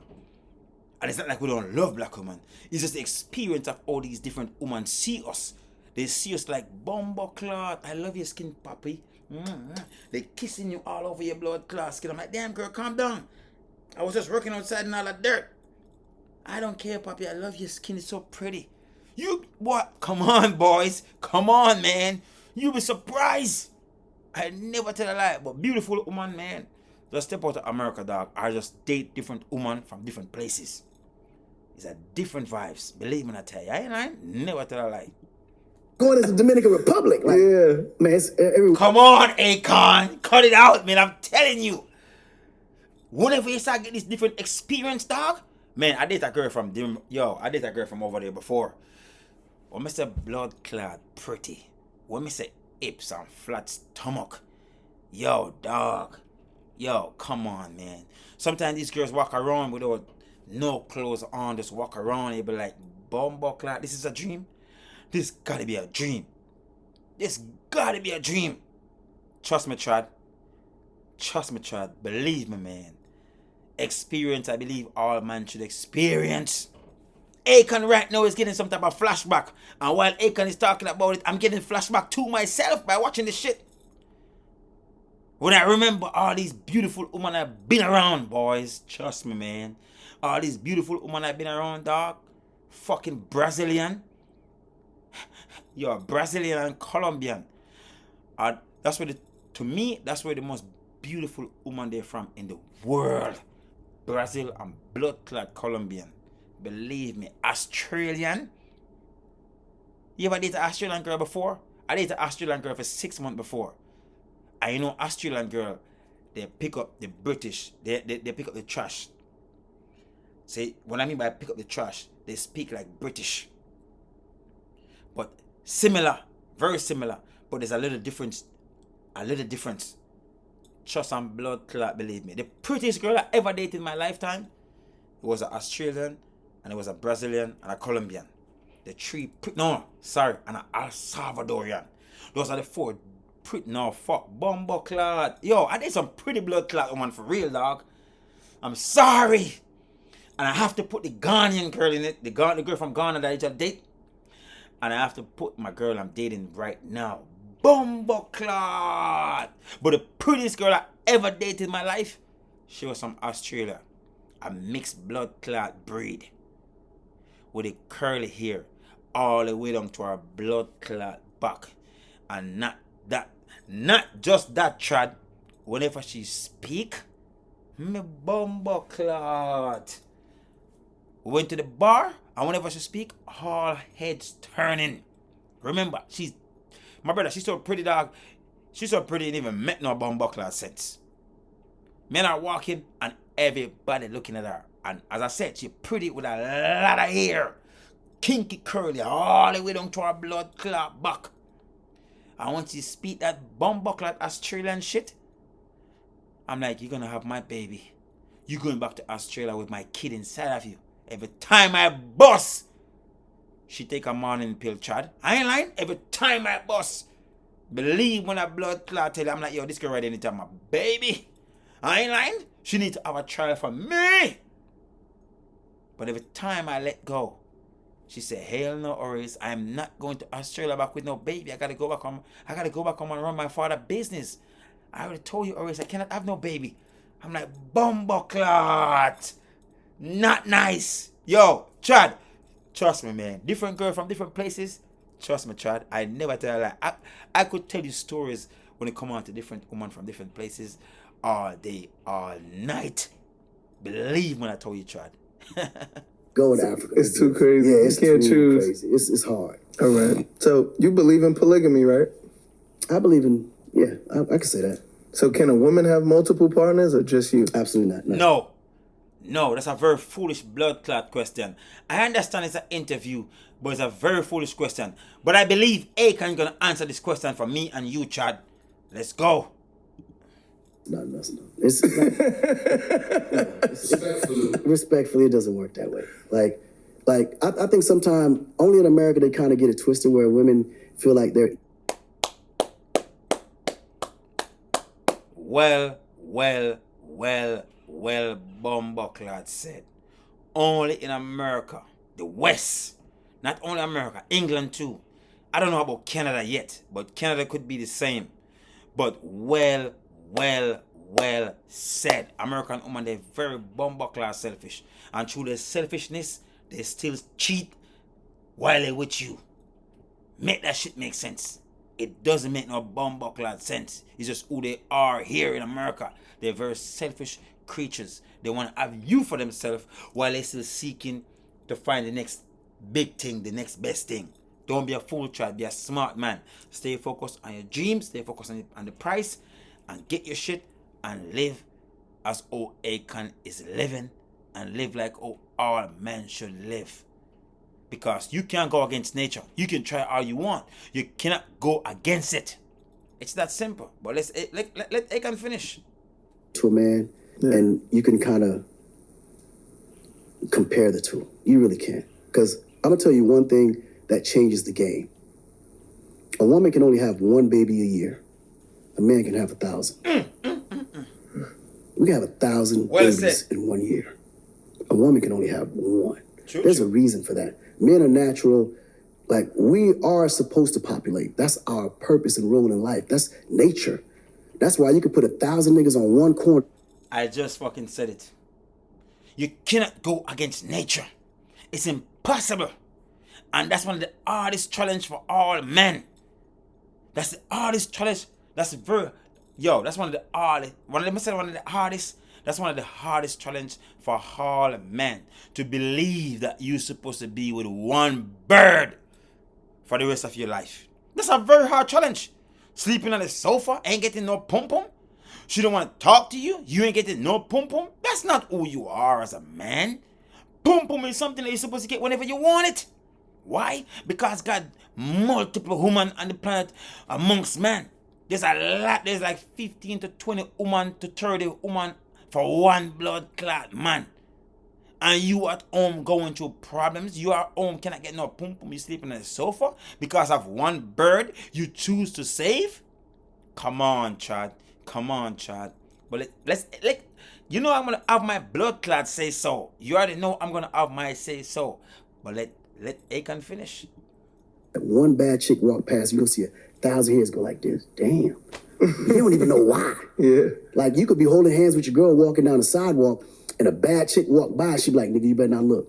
And it's not like we don't love black women. It's just the experience of all these different women see us. They see us like bumbo clot. I love your skin, papi. They kissing you all over your blood clot skin. I'm like, damn girl, calm down. I was just working outside in all that dirt. I don't care, papi. I love your skin. It's so pretty. You what? Come on, boys. Come on, man. You'll be surprised. I never tell a lie, but beautiful woman, man. Just step out of America, dog. I just date different women from different places. It's a different vibes. Believe me, I tell you. I ain't lying. Never tell a lie. going to the Dominican Republic. Like, Yeah. man, it's every Come on, Akon. Cut it out, man. I'm telling you. Whenever you start getting this different experience, dog. Man, I date a girl from over there before. When I say blood clad pretty. When I say hips and flat stomach. Yo, dog. Yo, come on, man. Sometimes these girls walk around without no clothes on, just walk around and you be like, bumbo clad, this is a dream? This gotta be a dream. This gotta be a dream. Trust me, Chad. Trust me, Chad. Believe me, man. Experience, I believe all man should experience. Akon right now is getting some type of flashback. And while Akon is talking about it, I'm getting flashback to myself by watching this shit. When I remember all these beautiful women I've been around, boys. Trust me, man. All these beautiful women I've been around, dog. Fucking Brazilian. You're Brazilian and Colombian. That's where to me, that's where the most beautiful woman they're from in the world. Brazil and blood-clad Colombian. Believe me. Australian. You ever dated an Australian girl before? I dated an Australian girl for 6 months before. I know Australian girl, they pick up the British, they pick up the trash. See, what I mean by pick up the trash, they speak like British. But similar, very similar, but there's a little difference. Trust and blood clot, believe me. The prettiest girl I ever dated in my lifetime, it was an Australian, and it was a Brazilian, and a Colombian. And an El Salvadorian. Those are the four. Bumbo clot. Yo, I did some pretty blood clot woman for real, dog. I'm sorry. And I have to put the Ghanaian girl in it. The girl from Ghana that I just date. And I have to put my girl I'm dating right now. Bumbo clot. But the prettiest girl I ever dated in my life, she was from Australia. A mixed blood clot breed. With a curly hair. All the way down to her blood clot back. And not just that, Trad. Whenever she speak, me bumbo clot. We went to the bar, and whenever she speak, all heads turning. Remember, she's so pretty, dog. She's so pretty, ain't even met no bumbo clot since. Men are walking, and everybody looking at her. And as I said, she's pretty with a lot of hair. Kinky curly, all the way down to her blood clot back. And once you speak that bumbuckler Australian shit, I'm like, you're gonna have my baby. You going back to Australia with my kid inside of you. Every time I bust, she take a morning pill, Chad. I ain't lying. Every time I bust, believe when a blood clot tell you, I'm like, yo, this girl right anytime, my baby. I ain't lying. She need to have a trial for me. But every time I let go, she said, hell no, Oris, I'm not going to Australia back with no baby. I gotta go back home and run my father's business. I already told you, Oris, I cannot have no baby. I'm like, bumbleclot. Not nice. Yo, Chad, trust me, man. Different girl from different places. Trust me, Chad. I never tell a lie. I could tell you stories when it come on to different women from different places all day, all night. Believe when I told you, Chad. Go to Africa. It's too crazy. Yeah, You it's can't too choose. crazy. It's hard. All right. So you believe in polygamy, right? I believe in, yeah, I can say that. So can a woman have multiple partners or just you? Absolutely not. No, that's a very foolish blood clot question. I understand it's an interview, but it's a very foolish question. But I believe Akon gonna answer this question for me and you, Chad. Let's go. No. It's not, respectfully, it doesn't work that way. Like I think sometimes only in America they kind of get it twisted where women feel like they're. Well, Bumbleclad said. Only in America, the West, not only America, England too. I don't know about Canada yet, but Canada could be the same. But well said. American women, they're very bumbleclad selfish. And through their selfishness, they still cheat while they're with you. Make that shit make sense. It doesn't make no bumbleclad sense. It's just who they are here in America. They're very selfish creatures. They want to have you for themselves while they're still seeking to find the next big thing, the next best thing. Don't be a fool, child. Be a smart man. Stay focused on your dreams. Stay focused on the price. And get your shit and live as old Akon is living. And live like all men should live. Because you can't go against nature. You can try all you want. You cannot go against it. It's that simple. But let Akon finish. To a man, and you can kind of compare the two. You really can. Because I'm going to tell you one thing that changes the game. A woman can only have one baby a year. A man can have 1,000. We can have 1,000 babies in 1 year. A woman can only have one. There's a reason for that. Men are natural. Like, we are supposed to populate. That's our purpose and role in life. That's nature. That's why you could put 1,000 niggas on one corner. I just fucking said it. You cannot go against nature. It's impossible. And that's one of the hardest challenge for all men. That's the hardest challenge. That's one of the hardest. That's one of the hardest challenge for all men, to believe that you're supposed to be with one bird for the rest of your life. That's a very hard challenge. Sleeping on the sofa, ain't getting no pum-pum. She don't want to talk to you, you ain't getting no pum-pum. That's not who you are as a man. Pum-pum is something that you're supposed to get whenever you want it. Why? Because God multiple women on the planet amongst men. There's a lot. There's like 15 to 20 women to 30 women for one blood clot man. And you at home going through problems. You at home cannot get no pum pum. You sleeping on the sofa because of one bird you choose to save. Come on, Chad. But let's you know I'm gonna have my blood clot say so. You already know I'm gonna have my say so. But let Akon finish. One bad chick walk past, you gonna see 1,000 heads go like this. Damn. You don't even know why. Yeah. Like, you could be holding hands with your girl walking down the sidewalk, and a bad chick walk by, she be like, nigga, you better not look.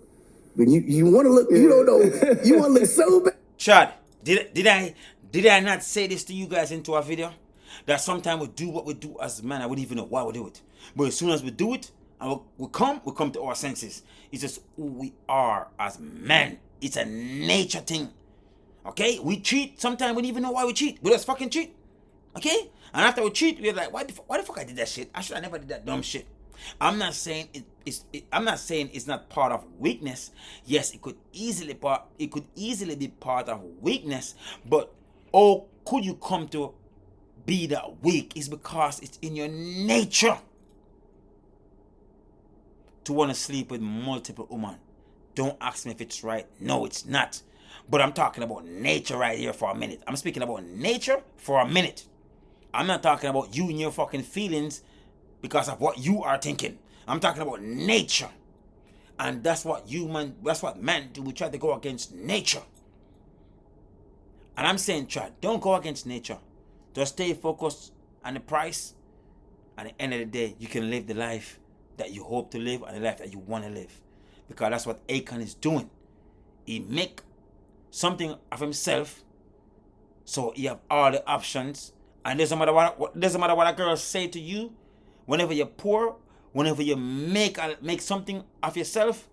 But you want to look, you don't know. You want to look so bad. Chad, did I not say this to you guys into a video? That sometimes we do what we do as men, I wouldn't even know why we do it. But as soon as we do it, and we come to our senses. It's just who we are as men. It's a nature thing. Okay? We cheat. Sometimes we don't even know why we cheat. We just fucking cheat. Okay? And after we cheat, we're like, why the fuck I did that shit? I should have never did that dumb shit. I'm not saying I'm not saying it's not part of weakness. Yes, it could easily be part of weakness, but could you come to be that weak? It's because it's in your nature to want to sleep with multiple women. Don't ask me if it's right. No, it's not. But I'm talking about nature right here for a minute. I'm speaking about nature for a minute. I'm not talking about you and your fucking feelings because of what you are thinking. I'm talking about nature. And that's what men do. We try to go against nature. And I'm saying, don't go against nature. Just stay focused on the price. At the end of the day, you can live the life that you hope to live and the life that you want to live. Because that's what Akon is doing. He make something of himself, so he have all the options. And doesn't matter what a girl say to you. Whenever you're poor, whenever you make something of yourself,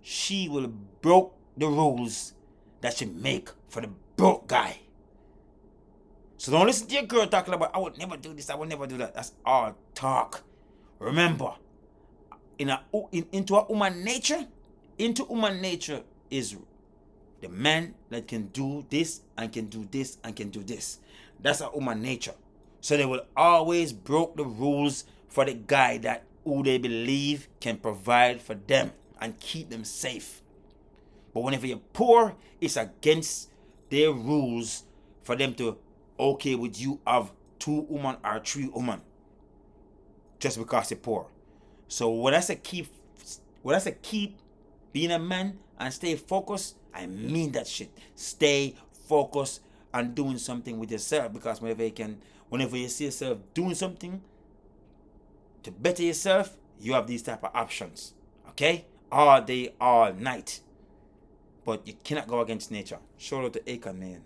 she will broke the rules that she make for the broke guy. So don't listen to your girl talking about, I would never do this, I would never do that. That's all talk. Remember, into human nature is the man that can do this and can do this and can do this. That's a human nature. So they will always broke the rules for the guy that who they believe can provide for them and keep them safe. But whenever you're poor, it's against their rules for them to okay with you of 2 women or 3 women just because you're poor. So when I say keep being a man and stay focused, I mean that shit. Stay focused on doing something with yourself, because whenever you see yourself doing something to better yourself, you have these type of options. Okay? All day, all night. But you cannot go against nature. Shout out to Akon, man.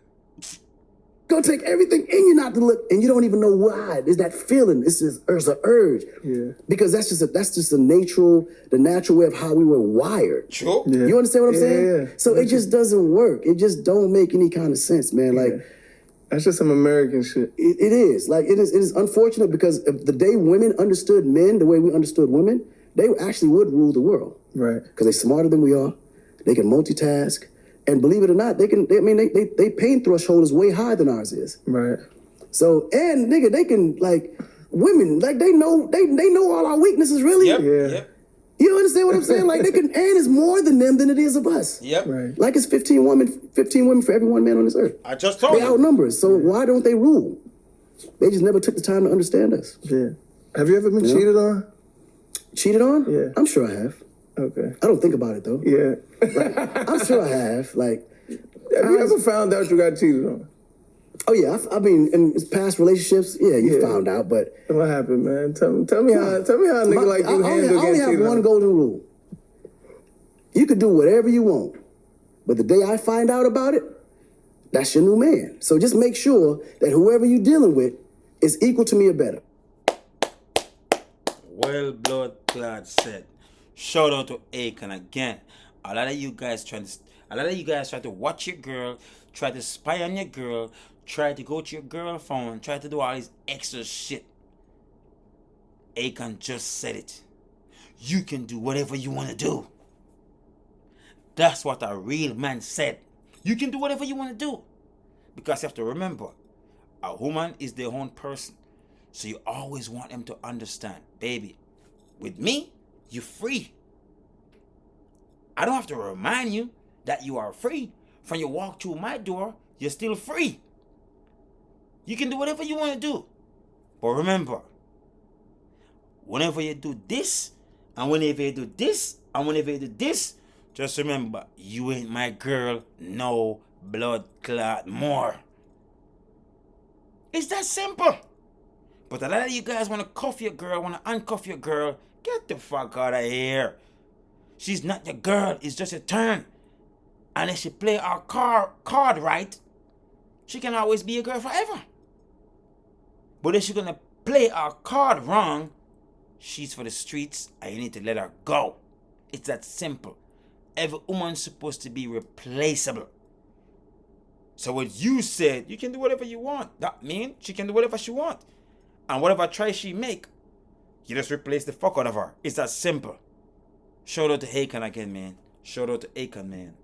Gonna take everything in you not to look, and you don't even know why. There's that feeling. There's an urge. Yeah. Because that's just the natural way of how we were wired. Sure. Yeah. You understand what I'm saying? Yeah. So it just doesn't work. It just don't make any kind of sense, man. Like that's just some American shit. it is. Like it is unfortunate, because if the day women understood men the way we understood women, they actually would rule the world. Right. Because they're smarter than we are. They can multitask. And believe it or not, they pain threshold is way higher than ours is. Right. So, and nigga, they can, like, women, like, they know all our weaknesses, really. Yep. Yeah. Yep. You understand what I'm saying? Like, they can, and it's more than them than it is of us. Yep. Right. Like, it's 15 women for every one man on this earth. I just told They you. outnumber us. So why don't they rule? They just never took the time to understand us. Yeah. Have you ever been cheated on? Cheated on? Yeah. I'm sure I have. Okay. I don't think about it, though. Yeah. Like, I'm sure I have. Like, Have you ever found out you got cheated on? oh yeah, I mean, in past relationships, yeah, you found out, but What happened, man? Tell me how a nigga like you handle I only getting have cheated one on. golden rule. You could do whatever you want, but the day I find out about it, that's your new man. So just make sure that whoever you're dealing with is equal to me or better. Well, blood clot said. Shout out to Akon again. A lot of you guys try to watch your girl, try to spy on your girl, try to go to your girl phone, try to do all this extra shit. Akon just said it. You can do whatever you want to do. That's what a real man said. You can do whatever you want to do. Because you have to remember, a woman is their own person. So you always want them to understand, baby, with me, you're free. I don't have to remind you that you are free. From you walk through my door, you're still free. You can do whatever you want to do. But remember, whenever you do this, and whenever you do this, and whenever you do this, just remember, you ain't my girl, no blood clot more. It's that simple. But a lot of you guys want to cuff your girl, want to uncuff your girl. Get the fuck out of here. She's not your girl, it's just your turn. And if she play our card right, she can always be your girl forever. But if she's gonna play our card wrong, she's for the streets and you need to let her go. It's that simple. Every woman's supposed to be replaceable. So what you said, you can do whatever you want. That means she can do whatever she wants. And whatever choice she make, you just replace the fuck out of her. It's that simple. Shout out to Akon again, man. Shout out to Akon, man.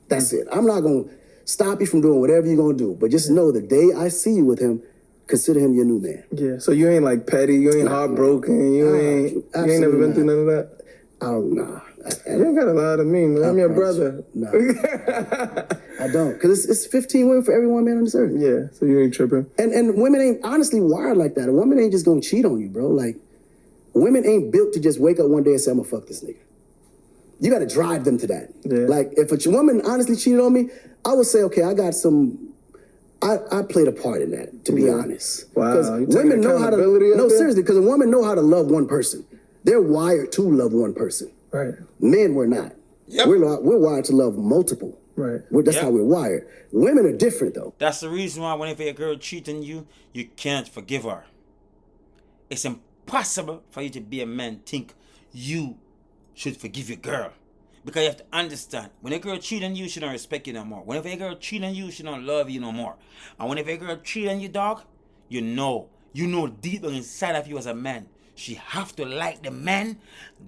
That's it. I'm not going to stop you from doing whatever you're going to do. But just know the day I see you with him, consider him your new man. Yeah. So you ain't like petty. You ain't heartbroken. You ain't never been through none of that. Oh, nah. You ain't got a lot of me, man. I'm your brother. No. I don't. Because it's 15 women for every one man on this earth. Yeah. So you ain't tripping. And women ain't honestly wired like that. A woman ain't just going to cheat on you, bro. Like, women ain't built to just wake up one day and say, I'm going to fuck this nigga. You got to drive them to that. Yeah. Like, if a woman honestly cheated on me, I would say, okay, I played a part in that, to be honest. Wow. Because women know how to, no, seriously, because a woman know how to love one person. They're wired to love one person. Right. Men, we're not. Yep. We're wired to love multiple. Right. That's how we're wired. Women are different, though. That's the reason why whenever a girl cheats on you, you can't forgive her. It's impossible for you to be a man think you should forgive your girl. Because you have to understand, when a girl cheats on you, she don't respect you no more. Whenever a girl cheats on you, she don't love you no more. And whenever a girl cheats on you, dog, you know deep inside of you as a man, she have to like the man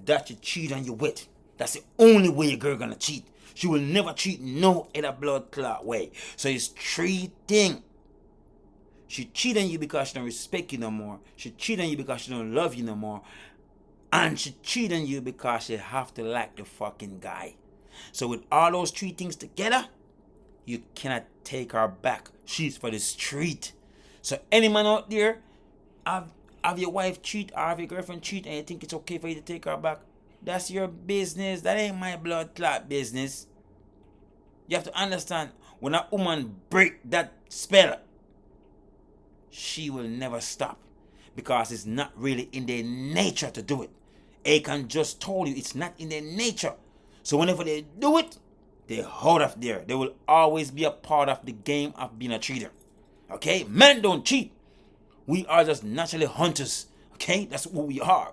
that she cheat on you with. That's the only way a girl gonna cheat. She will never cheat no other blood clot way. So it's three things. She cheat on you because she don't respect you no more. She cheat on you because she don't love you no more. And she cheat on you because she have to like the fucking guy. So with all those three things together, you cannot take her back. She's for the street. So any man out there, have your wife cheat or have your girlfriend cheat and you think it's okay for you to take her back, that's your business. That ain't my blood clot business. You have to understand, when a woman break that spell, she will never stop. Because it's not really in their nature to do it. Akon just told you it's not in their nature. So whenever they do it, they hold up there. They will always be a part of the game of being a cheater. Okay? Men don't cheat. We are just naturally hunters. Okay? That's who we are.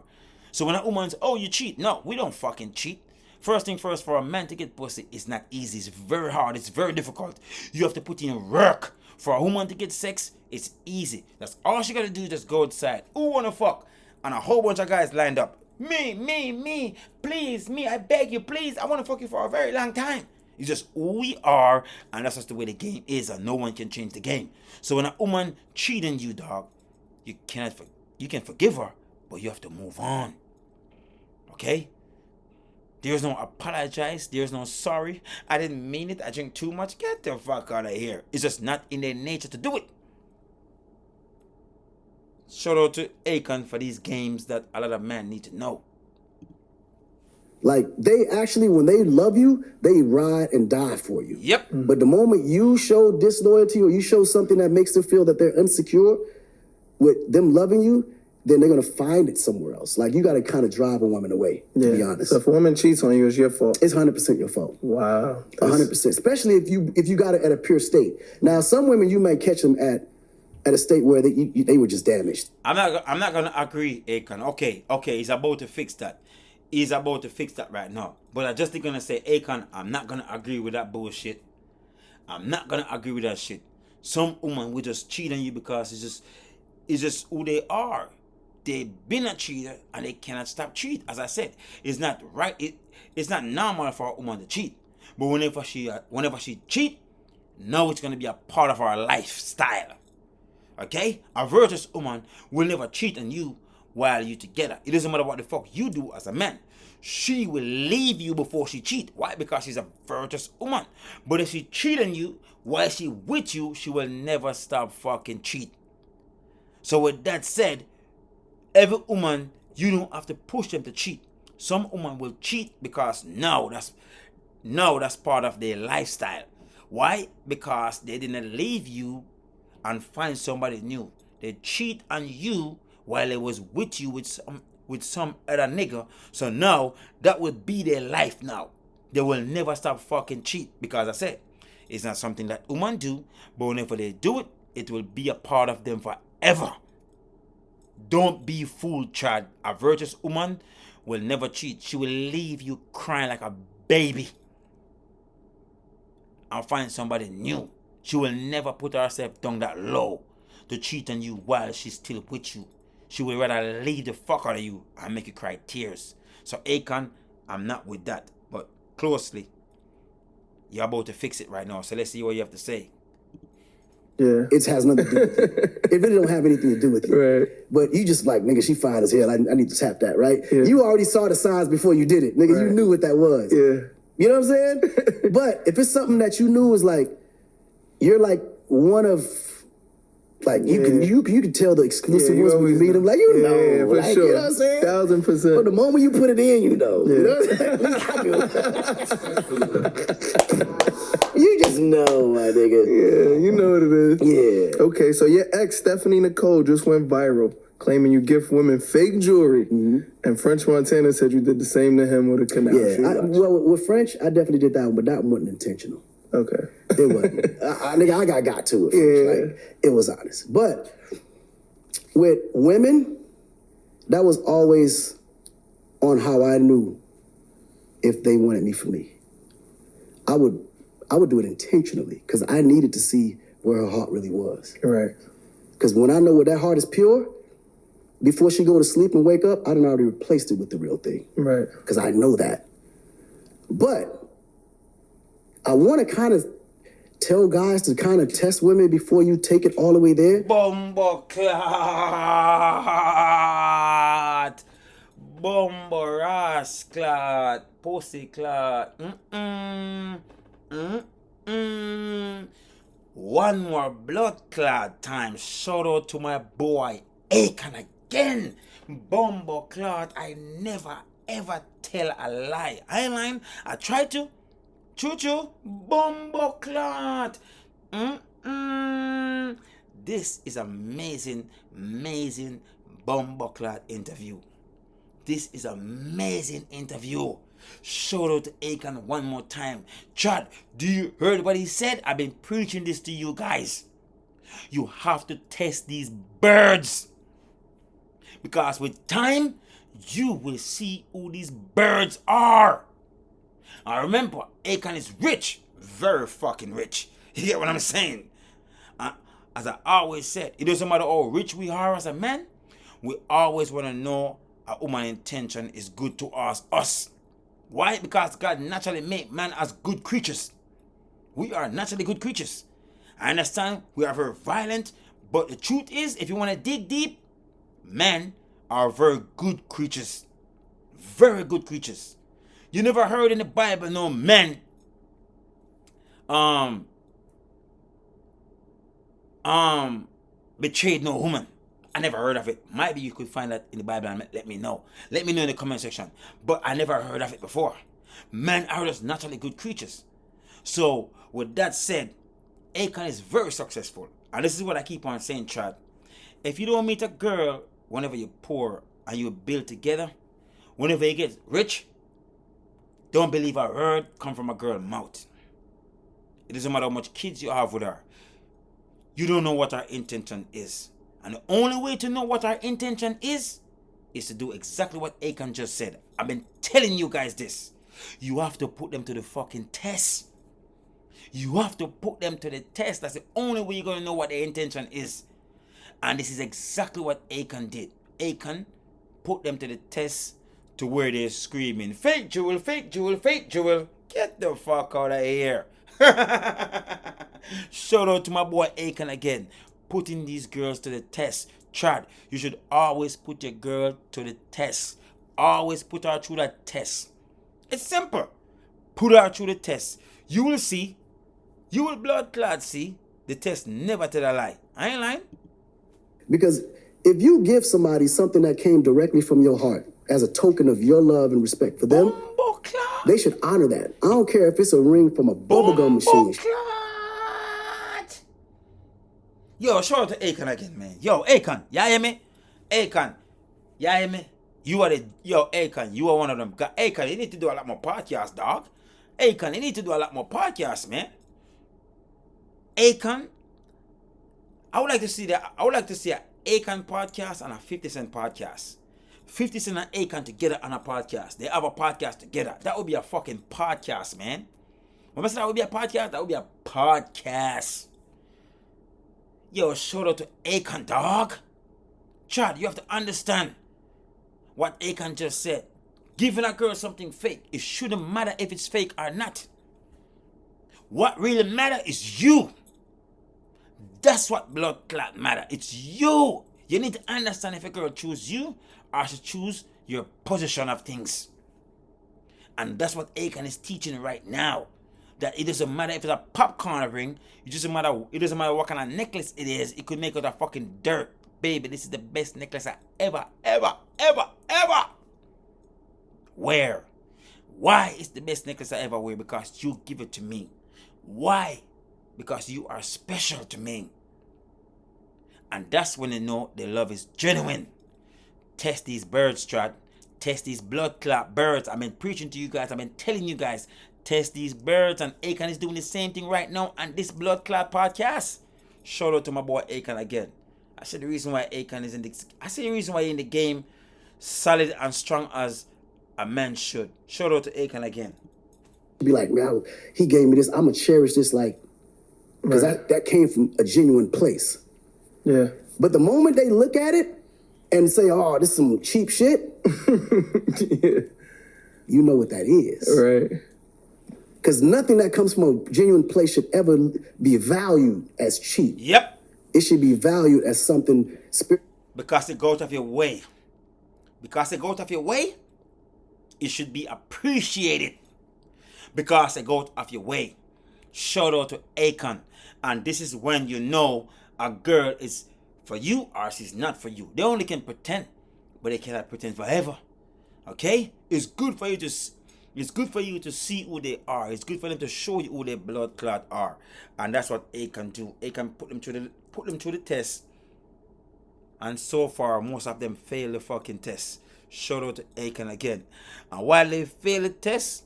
So when a woman says, oh, you cheat. No, we don't fucking cheat. First thing first, for a man to get pussy, it's not easy. It's very hard. It's very difficult. You have to put in work. For a woman to get sex, it's easy. That's all she gotta do is just go outside. Who wanna fuck? And a whole bunch of guys lined up. Me. Please, me, I beg you, please. I wanna fuck you for a very long time. It's just who we are, and that's just the way the game is, and no one can change the game. So when a woman cheating you, dog, you can forgive her, but you have to move on. Okay? There's no apologize. There's no sorry. I didn't mean it. I drink too much. Get the fuck out of here. It's just not in their nature to do it. Shout out to Akon for these games that a lot of men need to know. Like, they actually, when they love you, they ride and die for you. Yep. But the moment you show disloyalty or you show something that makes them feel that they're insecure with them loving you, then they're going to find it somewhere else. Like, you got to kind of drive a woman away, to be honest. So if a woman cheats on you, it's your fault. It's 100% your fault. Wow. 100%. Especially if you got it at a pure state. Now, some women, you might catch them at a state where they were just damaged. I'm not gonna agree, Akon. Okay, he's about to fix that. He's about to fix that right now. But I'm just gonna say, Akon, I'm not gonna agree with that bullshit. I'm not gonna agree with that shit. Some woman will just cheat on you because it's just who they are. They've been a cheater and they cannot stop cheat. As I said, it's not right. It's not normal for a woman to cheat. But whenever she cheat, now it's gonna be a part of our lifestyle. Okay? A virtuous woman will never cheat on you while you together. It doesn't matter what the fuck you do as a man. She will leave you before she cheat. Why? Because she's a virtuous woman. But if she cheat on you while she with you, she will never stop fucking cheat. So with that said, every woman, you don't have to push them to cheat. Some women will cheat because that's part of their lifestyle. Why? Because they didn't leave you and find somebody new. They cheat on you while they was with you with some other nigga. So now that will be their life now. They will never stop fucking cheat because I said it's not something that women do, but whenever they do it, it will be a part of them forever. Don't be fooled, Chad. A virtuous woman will never cheat. She will leave you crying like a baby and find somebody new. She will never put herself down that low to cheat on you while she's still with you. She will rather leave the fuck out of you and make you cry tears. So Akon, I'm not with that. But closely, you're about to fix it right now. So let's see what you have to say. Yeah. It has nothing to do with you. It really don't have anything to do with you. Right. But you just like, nigga, she fine as hell. I need to tap that, right? Yeah. You already saw the signs before you did it. Nigga, you knew what that was. Yeah. You know what I'm saying? But if it's something that you knew is like, you're like one of Like you can tell the exclusive ones when you meet them. Like for like, sure. You know what I'm saying? 1000%. But the moment you put it in, you know. You know what I'm saying? You just know, my nigga. Yeah, you know what it is. Yeah. Okay, so your ex, Stephanie Nicole, just went viral, claiming you gift women fake jewelry. And French Montana said you did the same to him with a canal. Yeah, well, with French, I definitely did that one, but that one wasn't intentional. Okay. It wasn't. I got to it. French. Like, it was honest. But with women, that was always on how I knew if they wanted me for me. I would do it intentionally because I needed to see where her heart really was. Right. Because when I know where that heart is pure, before she go to sleep and wake up, I done already replaced it with the real thing. Right. Because I know that. But I want to kind of tell guys to kind of test women before you take it all the way there. Bumbleclot. Bumbarasclot. Pussyclot. One more blood clot time. Shout out to my boy Akon again. Bumbleclot. I never ever tell a lie. I ain't lying. I try to. Choo-choo, bumbleclot. This is amazing bumbleclot interview. This is amazing interview. Shout out to Akon one more time. Chad, do you heard what he said? I've been preaching this to you guys. You have to test these birds. Because with time, you will see who these birds are. I remember, Akon is rich, very fucking rich. You get what I'm saying? As I always said, it doesn't matter how rich we are as a man, we always want to know a woman's intention is good to us. Why? Because God naturally made man as good creatures. We are naturally good creatures. I understand we are very violent, but the truth is, if you want to dig deep, men are very good creatures. Very good creatures. You never heard in the Bible no men betrayed no woman. I never heard of it. Maybe you could find that in the Bible and let me know. Let me know in the comment section. But I never heard of it before. Men are just naturally good creatures. So with that said, Akon is very successful. And this is what I keep on saying, Chad. If you don't meet a girl whenever you're poor and you build together, whenever you get rich, don't believe a word come from a girl's mouth. It doesn't matter how much kids you have with her. You don't know what her intention is. And the only way to know what her intention is to do exactly what Akon just said. I've been telling you guys this. You have to put them to the fucking test. You have to put them to the test. That's the only way you're going to know what their intention is. And this is exactly what Akon did. Akon put them to the test to where they're screaming, fake jewel, fake jewel, fake jewel. Get the fuck out of here. Shout out to my boy Akon again. Putting these girls to the test. Chad, you should always put your girl to the test. Always put her through that test. It's simple. Put her through the test. You will see. You will blood clot see. The test never tell a lie. I ain't lying. Because if you give somebody something that came directly from your heart as a token of your love and respect for them, they should honor that. I don't care if it's a ring from a bubblegum machine. Yo, shout out to Akon again, man. Yo, Akon, you hear me? Akon, you hear me? You are Akon, you are one of them. Akon, you need to do a lot more podcasts, dog. Akon, you need to do a lot more podcasts, man. Akon, I would like to see an Akon podcast and a 50 Cent podcast. 50 Cent and Akon together on a podcast. They have a podcast together. That would be a fucking podcast, man. When I say that would be a podcast, that would be a podcast. Yo, shout out to Akon, dog. Chad, you have to understand what Akon just said. Giving a girl something fake, it shouldn't matter if it's fake or not. What really matters is you. That's what blood clot matter. It's you. You need to understand if a girl choose you or she choose your position of things. And that's what Akon is teaching right now. that it doesn't matter if it's a popcorn ring. It doesn't matter what kind of necklace it is. It could make out of fucking dirt. Baby, this is the best necklace I ever wear. Why is the best necklace I ever wear? Because you give it to me. Why? Because you are special to me. And that's when they know their love is genuine. Test these birds, Strat. Test these blood clot birds. I've been preaching to you guys. I've been telling you guys. Test these birds. And Akon is doing the same thing right now on this blood clot podcast. Shout out to my boy Akon again. I said the reason why Akon is in the game solid and strong as a man should. Shout out to Akon again. Be like, man, he gave me this. I'm gonna cherish this, like, because that came from a genuine place. Yeah. But the moment they look at it and say, "Oh, this is some cheap shit," Yeah. you know what that is, Right. Because nothing that comes from a genuine place should ever be valued as cheap. Yep. It should be valued as something spiritual. Because it goes out of your way. It should be appreciated. Because it goes off your way. Shout out to Akon. And this is when you know a girl is for you or she's not for you. They only can pretend, but they cannot pretend forever. Okay? It's good for you to see who they are. It's good for them to show you who their blood clot are. And that's what Akon do. Akon put them through the test. And so far, most of them fail the fucking test. Shout out to Akon again. And while they fail the test,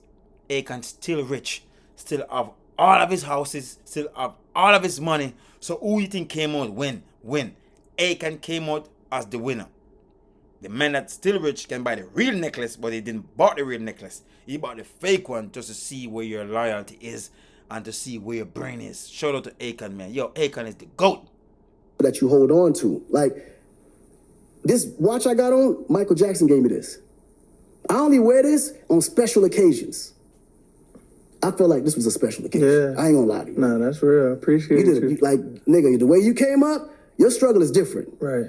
Akon still rich. Still have all of his houses. Still have all of his money. So who you think came out win? Akon came out as the winner. The man that's still rich can buy the real necklace, but he didn't buy the real necklace. He bought the fake one just to see where your loyalty is and to see where your brain is. Shout out to Akon, man. Yo, Akon is the GOAT. That you hold on to. Like, this watch I got on, Michael Jackson gave me this. I only wear this on special occasions. I felt like this was a special occasion. Yeah. I ain't gonna lie to you. Nah, that's real. I appreciate You did you. it. Like, nigga, the way you came up, your struggle is different. Right.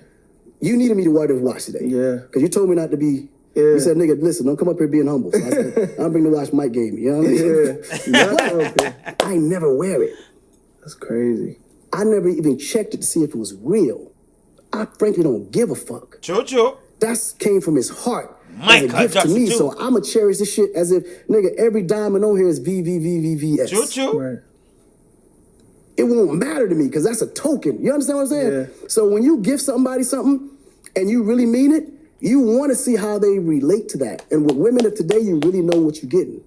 You needed me to wear this watch today. Yeah. Because you told me not to be. Yeah. You said, nigga, listen, don't come up here being humble. So I said, I'll bring the watch Mike gave me. You know what I mean? Yeah. I never wear it. That's crazy. I never even checked it to see if it was real. I frankly don't give a fuck. Choo-choo. That came from his heart. Michael as a gift to me, Jackson, too. so I'ma cherish this shit as if, nigga, every diamond on here is VVVVVS. Choo-choo. Right. It won't matter to me because that's a token. You understand what I'm saying? Yeah. So when you give somebody something and you really mean it, you want to see how they relate to that. And with women of today, you really know what you're getting.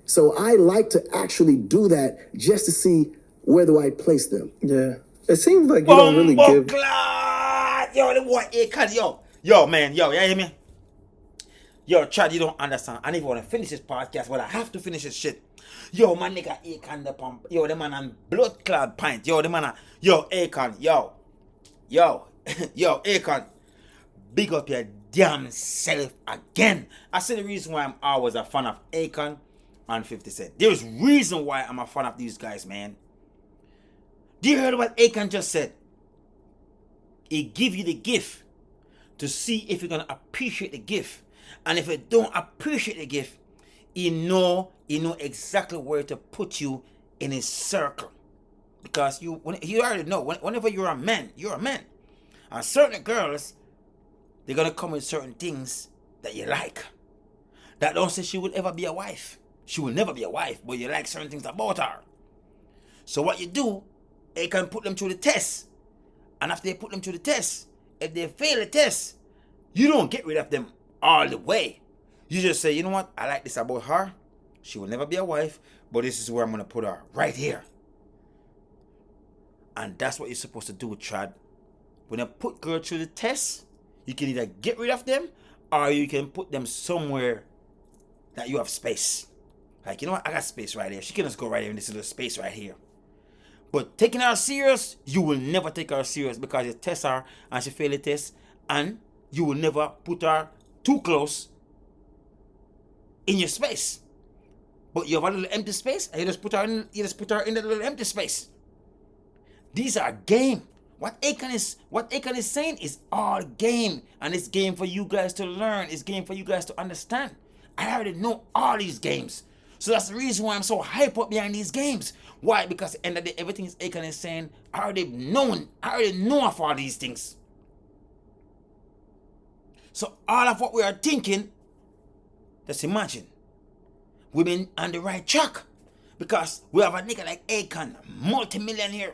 So I like to actually do that just to see where do I place them. Yeah. It seems like you don't really give. Yo, the boy Akon, yo, man, yo, you hear me? Yo, Chad, you don't understand. I don't even want to finish this podcast, but I have to finish this shit. Yo, my nigga Akon the pump. Yo, the man on blood clot pint. Yo, the man on, yo, Akon, yo, Akon. Big up your damn self again. I said the reason why I'm always a fan of Akon and 50 Cent. There's reason why I'm a fan of these guys, man. Do you hear what Akon just said? He give you the gift to see if you're gonna appreciate the gift. And if you don't appreciate the gift, he know exactly where to put you in his circle. Because you already know, whenever you're a man, you're a man. And certain girls, they're gonna come with certain things that you like. That don't say she will ever be a wife. She will never be a wife, but you like certain things about her. So what you do, you can put them through the test. And after they put them through the test, if they fail the test, you don't get rid of them all the way. You just say, you know what, I like this about her. She will never be a wife, but this is where I'm gonna put her, right here. And that's what you're supposed to do, Chad. When you put girls through the test, you can either get rid of them or you can put them somewhere that you have space. Like, you know what, I got space right here. She can just go right here in this little space right here. But taking her serious, you will never take her serious because you test her and she fail the test, and you will never put her too close in your space. But you have a little empty space and you just put her in the little empty space. These are game. What Akon is saying is all game, and it's game for you guys to learn. It's game for you guys to understand. I already know all these games. So that's the reason why I'm so hype up behind these games. Why? Because at the end of the day, everything Akon is saying, I already know of all these things. So all of what we are thinking, just imagine, we've been on the right track. Because we have a nigga like Akon, multi-millionaire.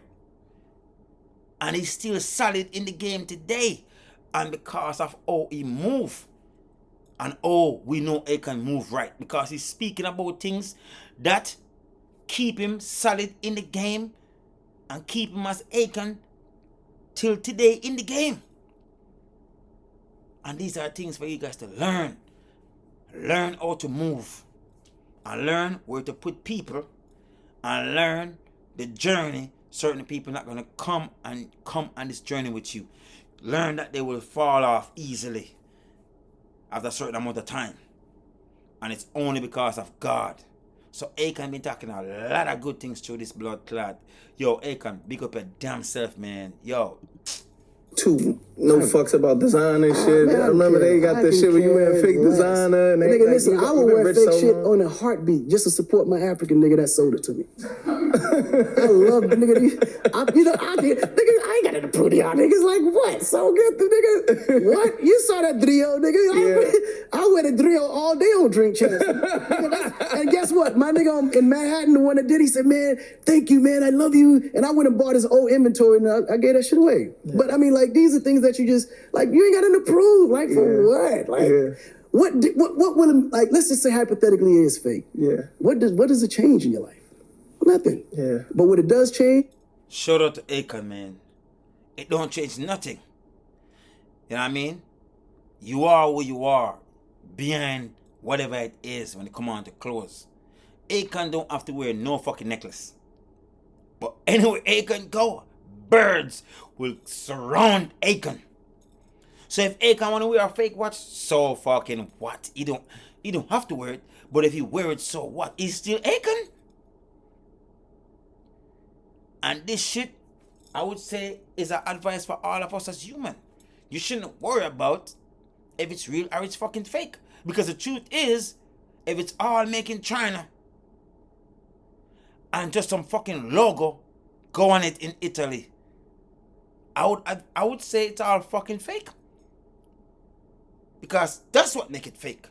And he's still solid in the game today. And because of how he move. And we know Akon move right. Because he's speaking about things that keep him solid in the game. And keep him as Akon till today in the game. And these are things for you guys to learn. Learn how to move. And learn where to put people. And learn the journey. Certain people not going to come on this journey with you. Learn that they will fall off easily after a certain amount of time. And it's only because of God. So Akon been talking a lot of good things through this blood clot. Yo, Akon, big up your damn self, man. Yo. Too no fucks about design and shit. Man, I remember they got this shit where you wear fake designer. And they, nigga, like, listen, I would wear fake shit on a heartbeat just to support my African nigga that sold it to me. I love the nigga. I ain't got to prove to y'all niggas like what? So good, the nigga. What? You saw that drill, nigga? I wear the drill all day on drink champs. And guess what? My nigga in Manhattan, the one that did, he said, man, thank you, man. I love you. And I went and bought his old inventory and I gave that shit away. Yeah. But I mean, like, these are things that you just, like, you ain't got nothing to prove. Like, for what? Like, what will, like, let's just say hypothetically it is fake. Yeah. What does it change in your life? Nothing. Yeah. But what it does change. Shout out to Akon, man. It don't change nothing. You know what I mean? You are who you are behind whatever it is when it come on to clothes. Akon don't have to wear no fucking necklace. But anyway, Akon go, birds will surround Akon. So if Akon want to wear a fake watch, so fucking what? He don't have to wear it. But if he wear it, so what? He's still Akon. And this shit, I would say, is an advice for all of us as human. You shouldn't worry about if it's real or it's fucking fake. Because the truth is, if it's all made in China and just some fucking logo go on it in Italy, I would say it's all fucking fake. Because that's what make it fake.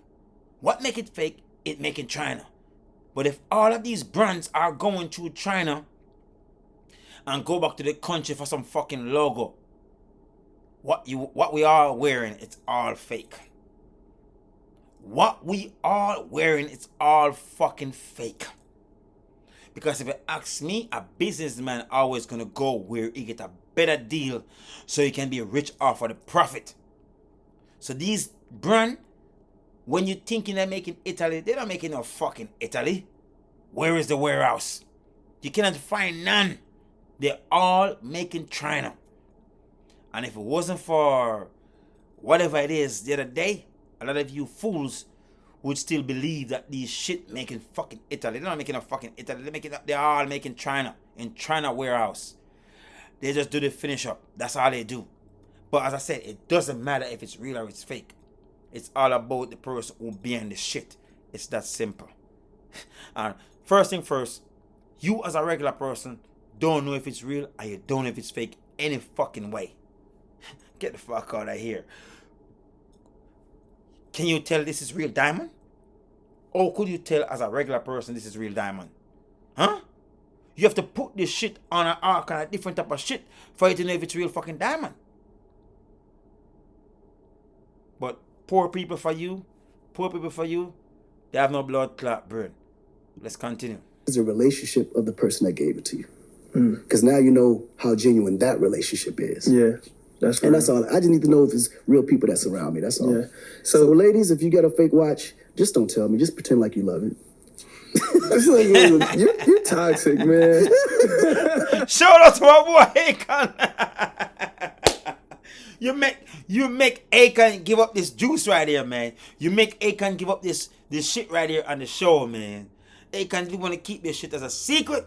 What make it fake, it make in China. But if all of these brands are going to China and go back to the country for some fucking logo, what we are wearing, it's all fake. What we are wearing, it's all fucking fake. Because if you ask me, a businessman always gonna go where he get a better deal so he can be rich off of the profit. So these brand, when you thinking they're making Italy, they're not making no fucking Italy. Where is the warehouse? You cannot find none. They're all making China. And if it wasn't for whatever it is the other day, a lot of you fools would still believe that these shit making fucking Italy. They're not making a fucking Italy. They're all making China. In China warehouse. They just do the finish up. That's all they do. But as I said, it doesn't matter if it's real or it's fake. It's all about the person who behind the shit. It's that simple. And first thing first, you as a regular person don't know if it's real or you don't know if it's fake any fucking way. Get the fuck out of here. Can you tell this is real diamond? Or could you tell as a regular person this is real diamond? Huh? You have to put this shit on an arc and a different type of shit for you to know if it's real fucking diamond. But poor people for you, they have no blood clot burn. Let's continue. It's a relationship of the person that gave it to you. Because now you know how genuine that relationship is. Yeah. That's right. And that's all. I just need to know if it's real people that surround me. That's all. Yeah. So ladies, if you get a fake watch, just don't tell me. Just pretend like you love it. You're toxic, man. Shout out to my boy Akon. You make Akon give up this juice right here, man. You make Akon give up this shit right here on the show, man. Akon, we want to keep this shit as a secret.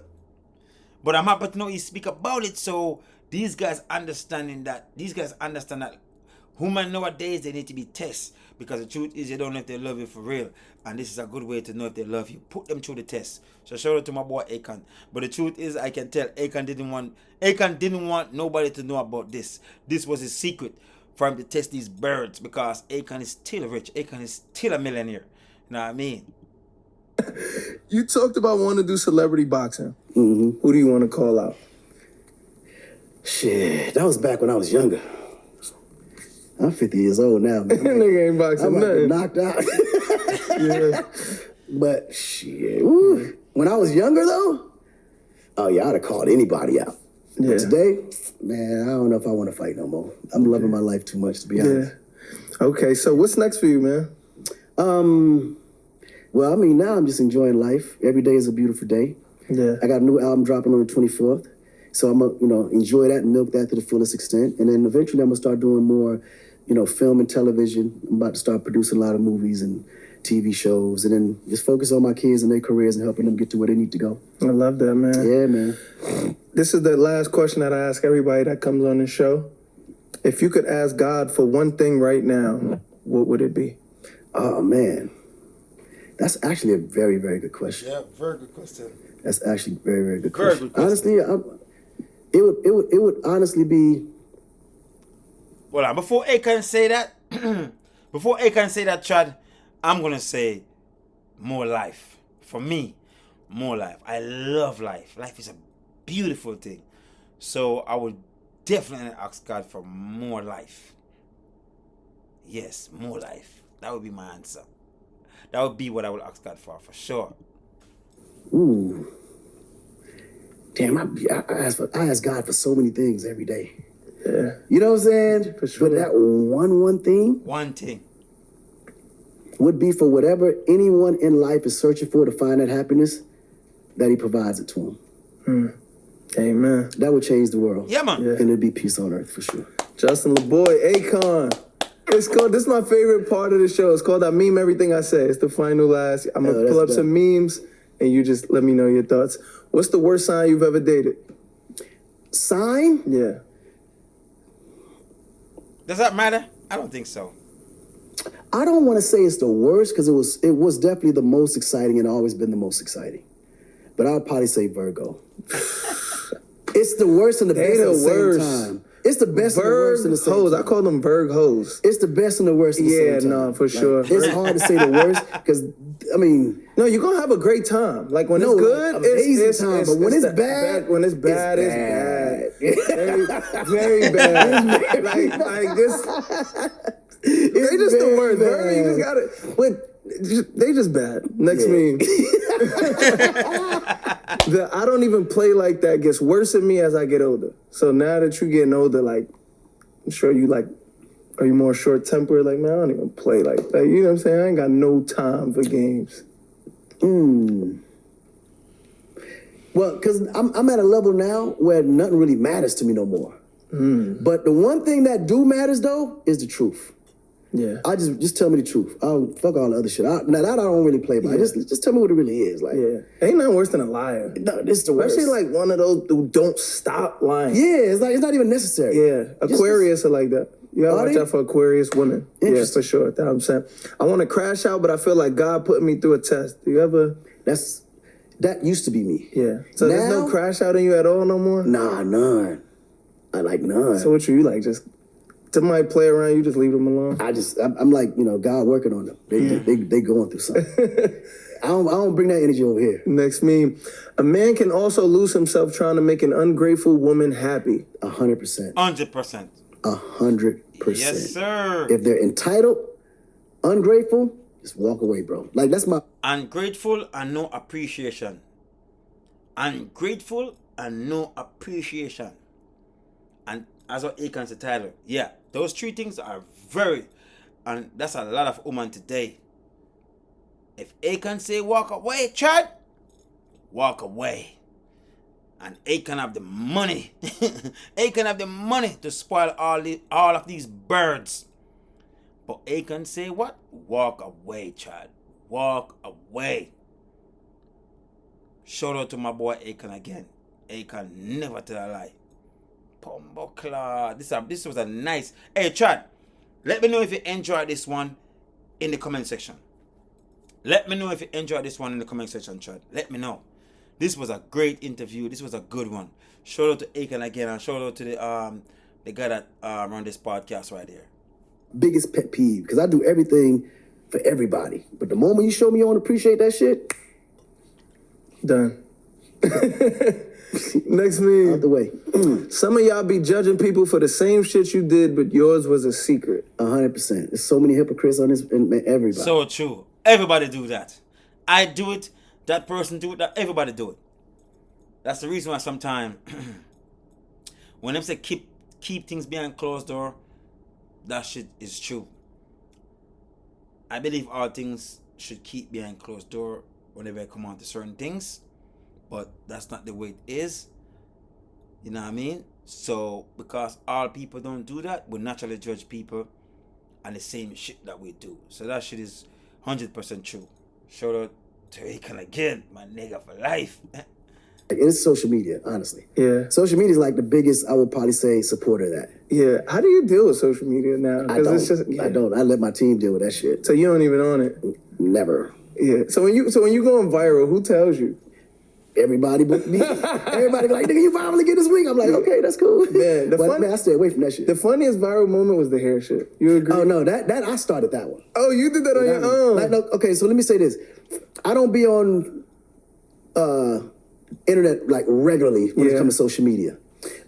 But I'm happy to know you speak about it, so these guys understand that Women nowadays, they need to be tested. Because the truth is, you don't know if they love you for real. And this is a good way to know if they love you. Put them through the test. So shout out to my boy Akon. But the truth is, I can tell Akon didn't want nobody to know about this. This was his secret for him to test these birds. Because Akon is still rich. Akon is still a millionaire. You know what I mean? You talked about wanting to do celebrity boxing. Mm-hmm. Who do you want to call out? Shit, that was back when I was younger. I'm 50 years old now, man. Nigga ain't boxing I'm nothing. knocked out. Yeah. But shit, woo. When I was younger though, oh yeah, I'd have called anybody out. Yeah. But today, man, I don't know if I want to fight no more. I'm loving my life too much, to be honest. Yeah. Okay, so what's next for you, man? Well, I mean, now I'm just enjoying life. Every day is a beautiful day. Yeah. I got a new album dropping on the 24th. So I'm gonna, enjoy that and milk that to the fullest extent. And then eventually I'm gonna start doing more, film and television. I'm about to start producing a lot of movies and TV shows, and then just focus on my kids and their careers and helping them get to where they need to go. I love that, man. Yeah, man. This is the last question that I ask everybody that comes on the show. If you could ask God for one thing right now, what would it be? Oh, man. That's actually a very, very good question. Yeah, very good question. That's actually a very, very good Very question. good question. Honestly, it would honestly be. Well, before Akon say that, Chad, I'm gonna say more life. For me, more life. I love life. Life is a beautiful thing. So I would definitely ask God for more life. Yes, more life. That would be my answer. That would be what I would ask God for sure. Ooh. Damn, I ask God for so many things every day. Yeah. You know what I'm saying? For sure. But that one thing One thing. would be for whatever anyone in life is searching for to find that happiness, that he provides it to them. Amen. That would change the world. Yeah, man. Yeah. And it'd be peace on earth for sure. Justin Laboy, Akon. This is my favorite part of the show. It's called I Meme Everything I Say. It's the final last. I'm going to pull up some memes, and you just let me know your thoughts. What's the worst sign you've ever dated? Sign? Yeah. Does that matter? I don't think so. I don't want to say it's the worst because it was definitely the most exciting and always been the most exciting. But I'll probably say Virgo. It's the worst and the best at the same time. It's the best and the worst in the same hoes. time. I call them Virg hoes. It's the best and the worst in the same time. Yeah, no, for sure. It's hard to say the worst because, I mean... No, you're going to have a great time. Like, when it's good, amazing time. But when it's bad... When it's bad, it's bad. Very, very bad. like this... They just the worst. You just got it. They just bad. Next meme. I don't even play like that gets worse in me as I get older. So now that you're getting older, like, I'm sure you like, are you more short tempered? Like, man, I don't even play like that. You know what I'm saying? I ain't got no time for games. Well, because I'm at a level now where nothing really matters to me no more. But the one thing that do matters though is the truth. Yeah. I just tell me the truth. Fuck all the other shit. Now that I don't really play by. Just tell me what it really is. Like, yeah, ain't nothing worse than a liar. No, this is the worst. Especially like one of those who don't stop lying. Yeah, it's not even necessary. Yeah, Aquarius are like that. You gotta watch out for Aquarius women. Yeah, for sure. 1,000%. I want to crash out, but I feel like God put me through a test. Do you ever? That used to be me. Yeah. So there's no crash out in you at all no more? Nah, none. I like none. So what you like? Just somebody play around, you just leave them alone? I'm like, God working on them. They going through something. I don't bring that energy over here. Next meme. A man can also lose himself trying to make an ungrateful woman happy. 100%. 100%. 100%. Yes, sir. If they're entitled, ungrateful, just walk away, bro. Like, that's my... Ungrateful and no appreciation. Ungrateful and no appreciation. And as what Akon's the title. Yeah, those three things are very... And that's a lot of women today. If Akon say walk away, Chad, walk away. And Akon have the money. Akon have the money to spoil all of these birds. But Akon say what? Walk away, Chad. Walk away. Shout out to my boy Akon again. Akon never tell a lie. Pumbleclaw. This was a nice... Hey, Chad. Let me know if you enjoyed this one in the comment section. Let me know if you enjoyed this one in the comment section, Chad. Let me know. This was a great interview. This was a good one. Shout out to Akon again, and shout out to the guy that run this podcast right here. Biggest pet peeve, because I do everything for everybody. But the moment you show me you don't appreciate that shit, done. Next meme. out the way. Some of y'all be judging people for the same shit you did, but yours was a secret. 100%. There's so many hypocrites on this, and everybody. So true. Everybody do that. I do it. That person do it. That everybody do it. That's the reason why sometimes when them say keep things behind closed door, that shit is true. I believe all things should keep behind closed door whenever I come on to certain things, but that's not the way it is. You know what I mean? So because all people don't do that, we naturally judge people and the same shit that we do. So that shit is 100% true. Shout out to Akon again, my nigga for life. It's social media, honestly. Yeah. Social media is like the biggest, I would probably say, supporter of that. Yeah. How do you deal with social media now? I don't. It's just, I don't. I let my team deal with that shit. So you don't even own it? Never. Yeah. So when you going viral, who tells you? Everybody but me. Everybody be like, nigga, you viral again this week. I'm like, okay, that's cool. Man, man, I stay away from that shit. The funniest viral moment was the hair shit. You agree? Oh, no, that I started that one. Oh, you did that on your own? Like, no, okay, so let me say this. I don't be on internet like regularly when it comes to social media.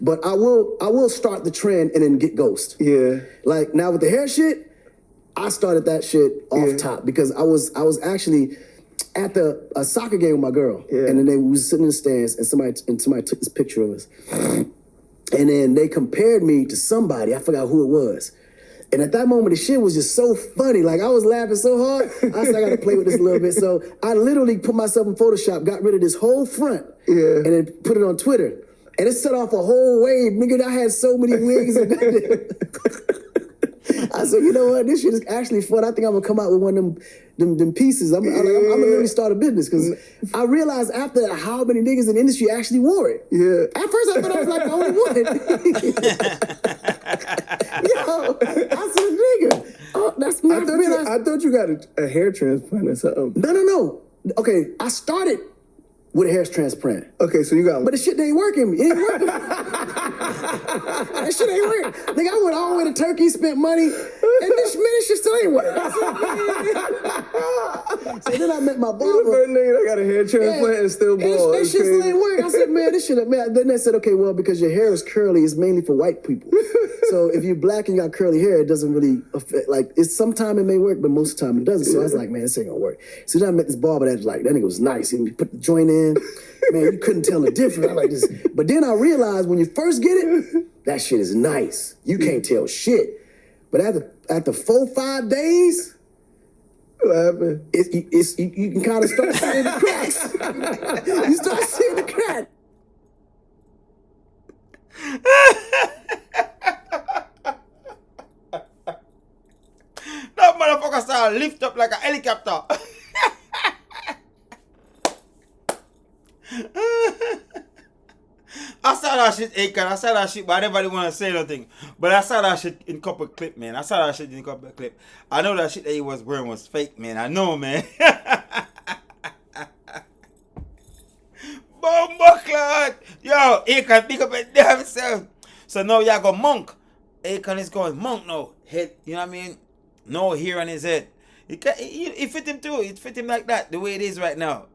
But I will start the trend and then get ghost. Yeah. Like now with the hair shit, I started that shit off top because I was actually at a soccer game with my girl. Yeah. And then we was sitting in the stands and somebody took this picture of us. And then they compared me to somebody, I forgot who it was. And at that moment, the shit was just so funny. Like, I was laughing so hard, I said, I got to play with this a little bit. So I literally put myself in Photoshop, got rid of this whole front, and then put it on Twitter. And it set off a whole wave. Nigga, I had so many wigs. I said, you know what? This shit is actually fun. I think I'm going to come out with one of them pieces. I'm going to really start a business. Because I realized after that how many niggas in the industry actually wore it. Yeah. At first, I thought I was like the only one. Yo, I said, nigga. Oh, that's my I thought you got a hair transplant or something. No. Okay, I started with a hair transplant. Okay, so you got... But the shit ain't working. It ain't working. That shit ain't working. Nigga, I went all the way to Turkey, spent money, and this shit still ain't working. So then I met my barber. You the first nigga that got a hair transplant and still bald. That shit still ain't working. I said, man, this shit... Man. Then they said, okay, well, because your hair is curly, it's mainly for white people. So if you're black and you got curly hair, it doesn't really affect... Like, sometimes it may work, but most of the time it doesn't. So I was like, man, this ain't gonna work. So then I met this barber that nigga was nice. He put the joint in. Man, you couldn't tell the difference. I like this. But then I realized when you first get it, that shit is nice. You can't tell shit. But after 4-5 days, what happened? You can kind of start seeing the cracks. You start seeing the cracks. That motherfucker started lift up like a helicopter. I saw that shit, Akon. I saw that shit, but I never really want to say nothing. But I saw that shit in couple clip, man. I saw that shit in couple clip. I know that shit that he was wearing was fake, man. I know, man. Bumbleclad. Yo, Akon, pick up and damn himself. So now y'all go monk. Akon is going monk now. Head, you know what I mean? No hair on his head. It fit him too. It fit him like that, the way it is right now.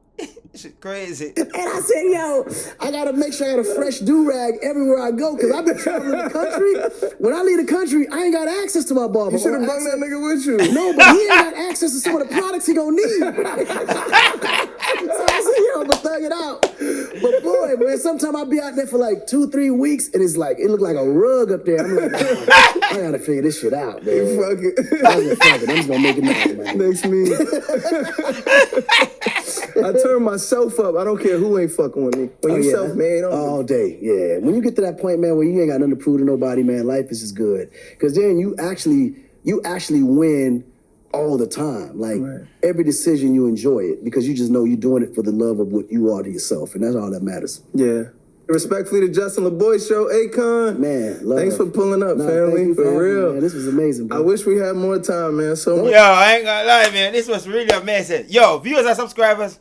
Shit crazy. And I said, yo, I gotta make sure I got a fresh do-rag everywhere I go, because I've been traveling the country. When I leave the country, I ain't got access to my barber. You should have brought that nigga with you. No, but he ain't got access to some of the products he gonna need. So I said, yo, I'm gonna thug it out. But boy, man, sometimes I'll be out there for like 2-3 weeks, and it's like, it look like a rug up there. I'm like, I gotta figure this shit out, man. Fuck it. I'm just gonna make it now, man. Next me. I turn myself up. I don't care who ain't fucking with me. When you self-made, all day, yeah. When you get to that point, man, where you ain't got nothing to prove to nobody, man, life is just good. Because then you actually win all the time. Like every decision, you enjoy it because you just know you're doing it for the love of what you are to yourself, and that's all that matters. Yeah. Respectfully to Justin Laboy show, Akon. Man, love. Thanks for pulling up, Nah, family. thank you For having me, real. man. This was amazing, bro. I wish we had more time, man. So much. Yo, I ain't gonna lie, man. This was really amazing. Yo, viewers and subscribers,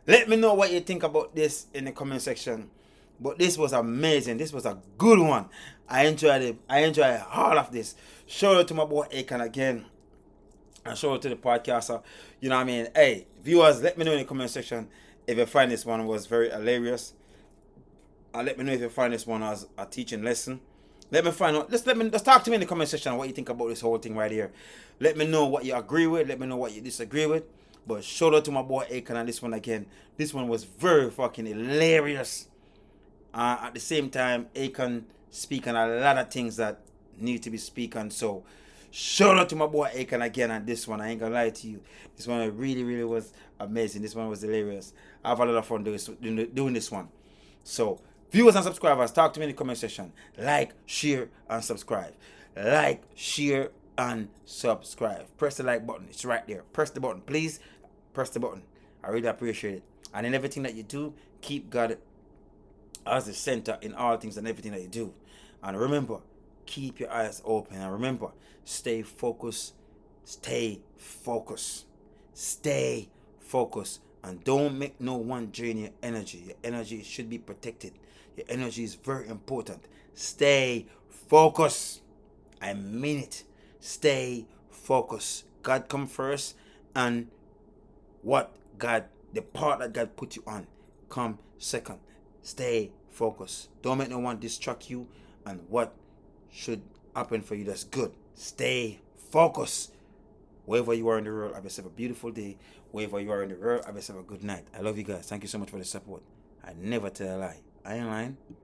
let me know what you think about this in the comment section. But this was amazing. This was a good one. I enjoyed it. I enjoyed all of this. Shout out to my boy Akon again. And shout out to the podcaster. You know what I mean? Hey, viewers, let me know in the comment section if you find this one was very hilarious. And let me know if you find this one as a teaching lesson. Let me find out. Let's talk to me in the comment section what you think about this whole thing right here. Let me know what you agree with. Let me know what you disagree with. But shout out to my boy Akon on this one again. This one was very fucking hilarious. At the same time, Akon speaking a lot of things that need to be spoken. So shout out to my boy Akon again on this one. I ain't gonna lie to you. This one really, really was amazing. This one was hilarious. I have a lot of fun doing this one. So viewers and subscribers, talk to me in the comment section. Like, share, and subscribe. Like, share, and subscribe. Press the like button. It's right there. Press the button. Please press the button. I really appreciate it. And in everything that you do, keep God as the center in all things and everything that you do. And remember, keep your eyes open. And remember, stay focused. Stay focused. Stay focused. And don't make no one drain your energy. Your energy should be protected. Your energy is very important. Stay focused. I mean it. Stay focused. God come first, and the part that God put you on, come second. Stay focused. Don't make no one distract you and what should happen for you that's good. Stay focused. Wherever you are in the world, have yourself a beautiful day. Wherever you are in the world, have yourself a good night. I love you guys. Thank you so much for the support. I never tell a lie. I ain't lying.